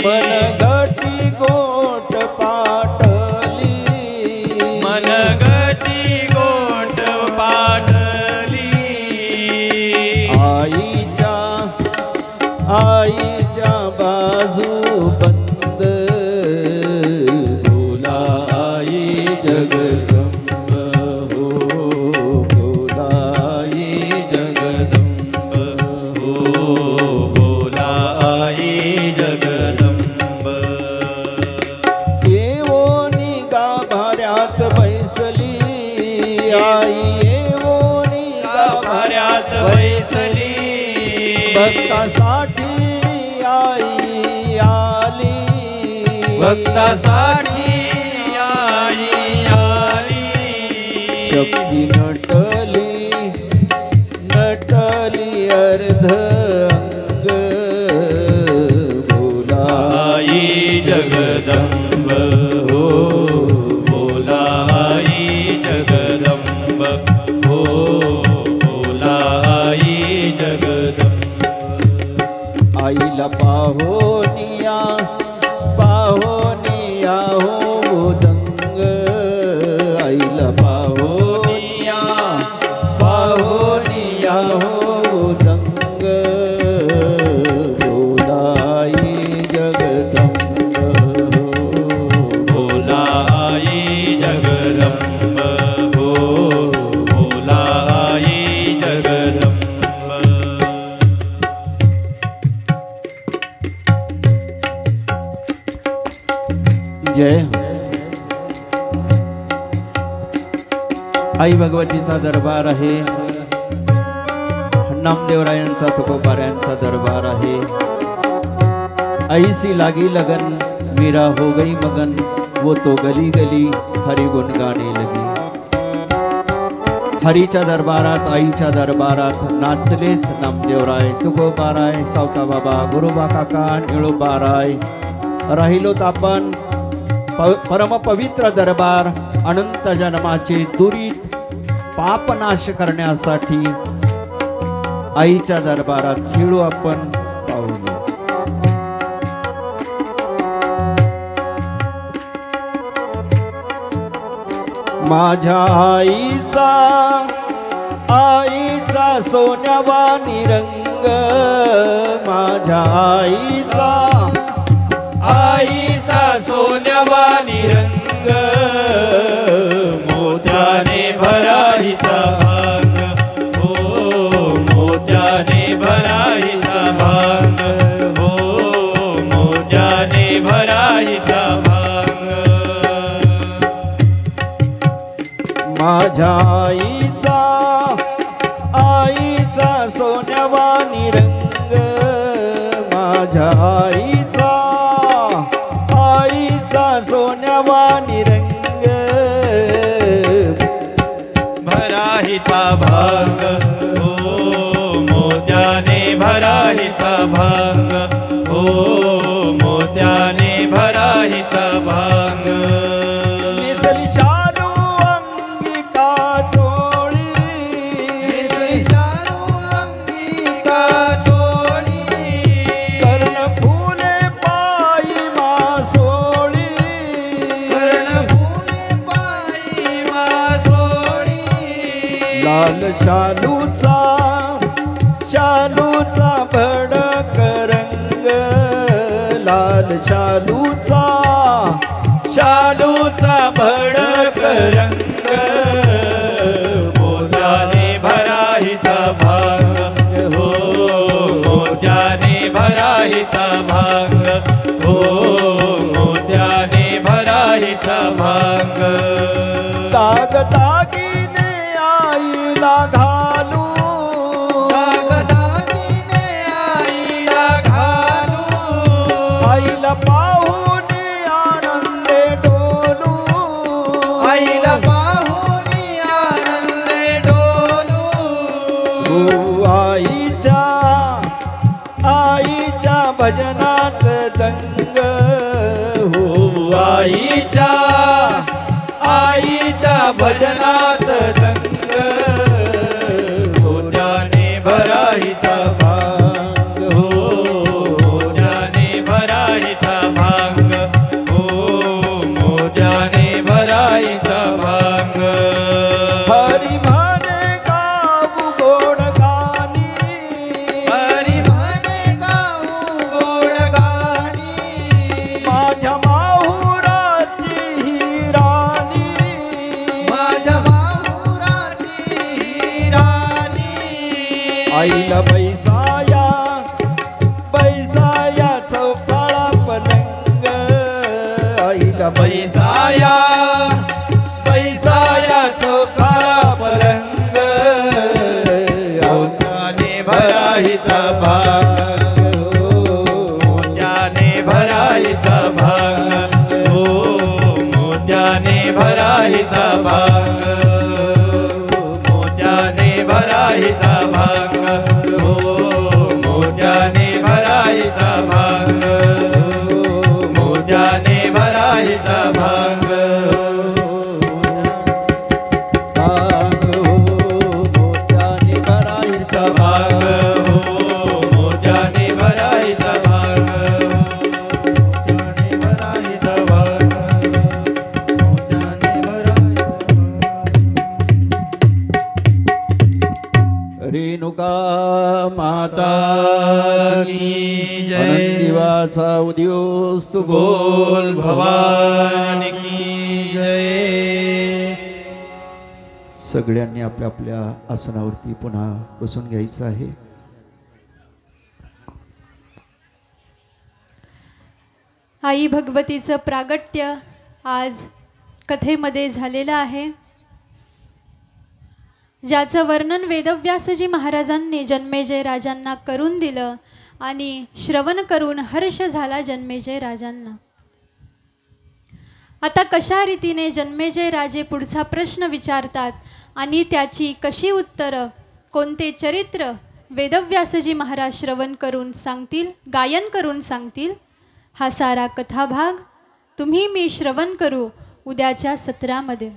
मनगटी गोट पाटली मनगटी गोट पाटली आईच्या बाजू बंद बोला आई जगदंब हो बोला आई जगदंब हो बोला आई जगदंब येवोनी गाभाऱ्यात बैसली आई येवोनी गाभाऱ्यात बैसली भक्तासाठी आई आली भक्तासाठी आई आली शक्ती नटली अर्ध अंग बोला आई जगदंब हो बोला आई जगदंब हो बोला आई जगदंब आईला पाहोनिया हो दंग आईला पाहोनिया हो दंग बोला आई जगदंब बोला आई जगदंब हो बोला आई जगदंब जय हो. आई भगवतीचा दरबार आहे नामदेवरायांचा तुकोबारायांचा दरबार आहे ऐसी लागी लगन मीरा हो गई मगन वो तो गली गली हरि गुण गाणे लगी हरीच्या दरबारात आईच्या दरबारात नाचलेत नामदेवराय तुकोबाराय सावता बाबा गुरुबा काका निळोबाराय राहिलोत आपण परम पवित्र दरबार अनंत जन्माचे दुरीत पापनाश करण्यासाठी आईच्या दरबारात खेळू आपण पाऊले माझ्या आईचा सोन्यावानी रंग, माझ्या आईचा सोन्यावानी रंग, मोत्याने भरा हिचा भांग, हो मोत्याने भरा हिचा भांग, हो मोत्याने भरा हिचा भांग. माझ्या आईचा सोन्यावानी रंग, माझ्या आईचा सोन्यावानी रंग, भरा हिचा भांग, हो मोत्याने भरा हिचा भांग, हो मोत्याने भरा हिचा भांग. नेसली शालू अंगिका चोळी, नेसली शालू अंगिका चोळी, कर्णफुले पायी मासोळी, कर्णफुले पायी मासोळी. लाल शालूचा भडक रंग, लाल शालूचा भडक रंग, मोत्याने भरा हिचा भांग, हो मोत्याने भरा हिचा भांग, हो मोत्याने भरा हिचा भांग. दागदागिने आईला घालू, दागदागिने आईला घालू, आईला पाहून आनंदे डोलू, आईला पाहून आनंदे डोलू. हो आईच्या भजनात दंग, हो आईच्या भजनात दंग, मोत्याने भरा हिचा भांग, हो मोत्याने भरा हिचा भांग, हो मोत्याने भरा हिचा भांग. हरी म्हणे गाऊ गोड गाणी, हरी म्हणे गाऊ गोड गाणी, माझ्या माहुराची ही राणी, माझ्या माहुराची राणी. आईला बैसाया चौफाळा पलंग, आईला बैसाया चौकाळा पलंग, मोत्याने भरा हिचा भांग, हो मोत्याने भरा हिचा भांग, हो मोत्याने भरा हिचा भांग, मोत्याने भरा हिचा भांग, हो मोत्याने भरा हिचा भांग, मोत्याने भरा हिचा भांग. मोत्याने भराईचा भांग, हो मोत्याने भरा हिचा भांग, मोत्याने भरा हिचा भांग, मोत्याने भरा हिचा भांग. रेणुका माता की जय. आनंदिवाचा उद्योस्तु बोल भवानी की जय. सगळ्यांनी आपल्या आपल्या आसनावरती पुन्हा बसून घ्यायचं आहे. आई भगवतीचं प्रागट्य आज कथेमध्ये झालेलं आहे, ज्याचं वर्णन वेदव्यासजी महाराजांनी जन्मेजय राजांना करून दिलं आणि श्रवण करून हर्ष झाला जन्मेजय राजांना. आता कशा रीतीने जन्मेजय राजे पुढचा प्रश्न विचारतात आणि त्याची कशी उत्तरं, कोणते चरित्र वेदव्यासजी महाराज श्रवण करून सांगतील, गायन करून सांगतील, हा सारा कथाभाग तुम्ही मी श्रवण करू उद्याच्या सत्रामध्ये.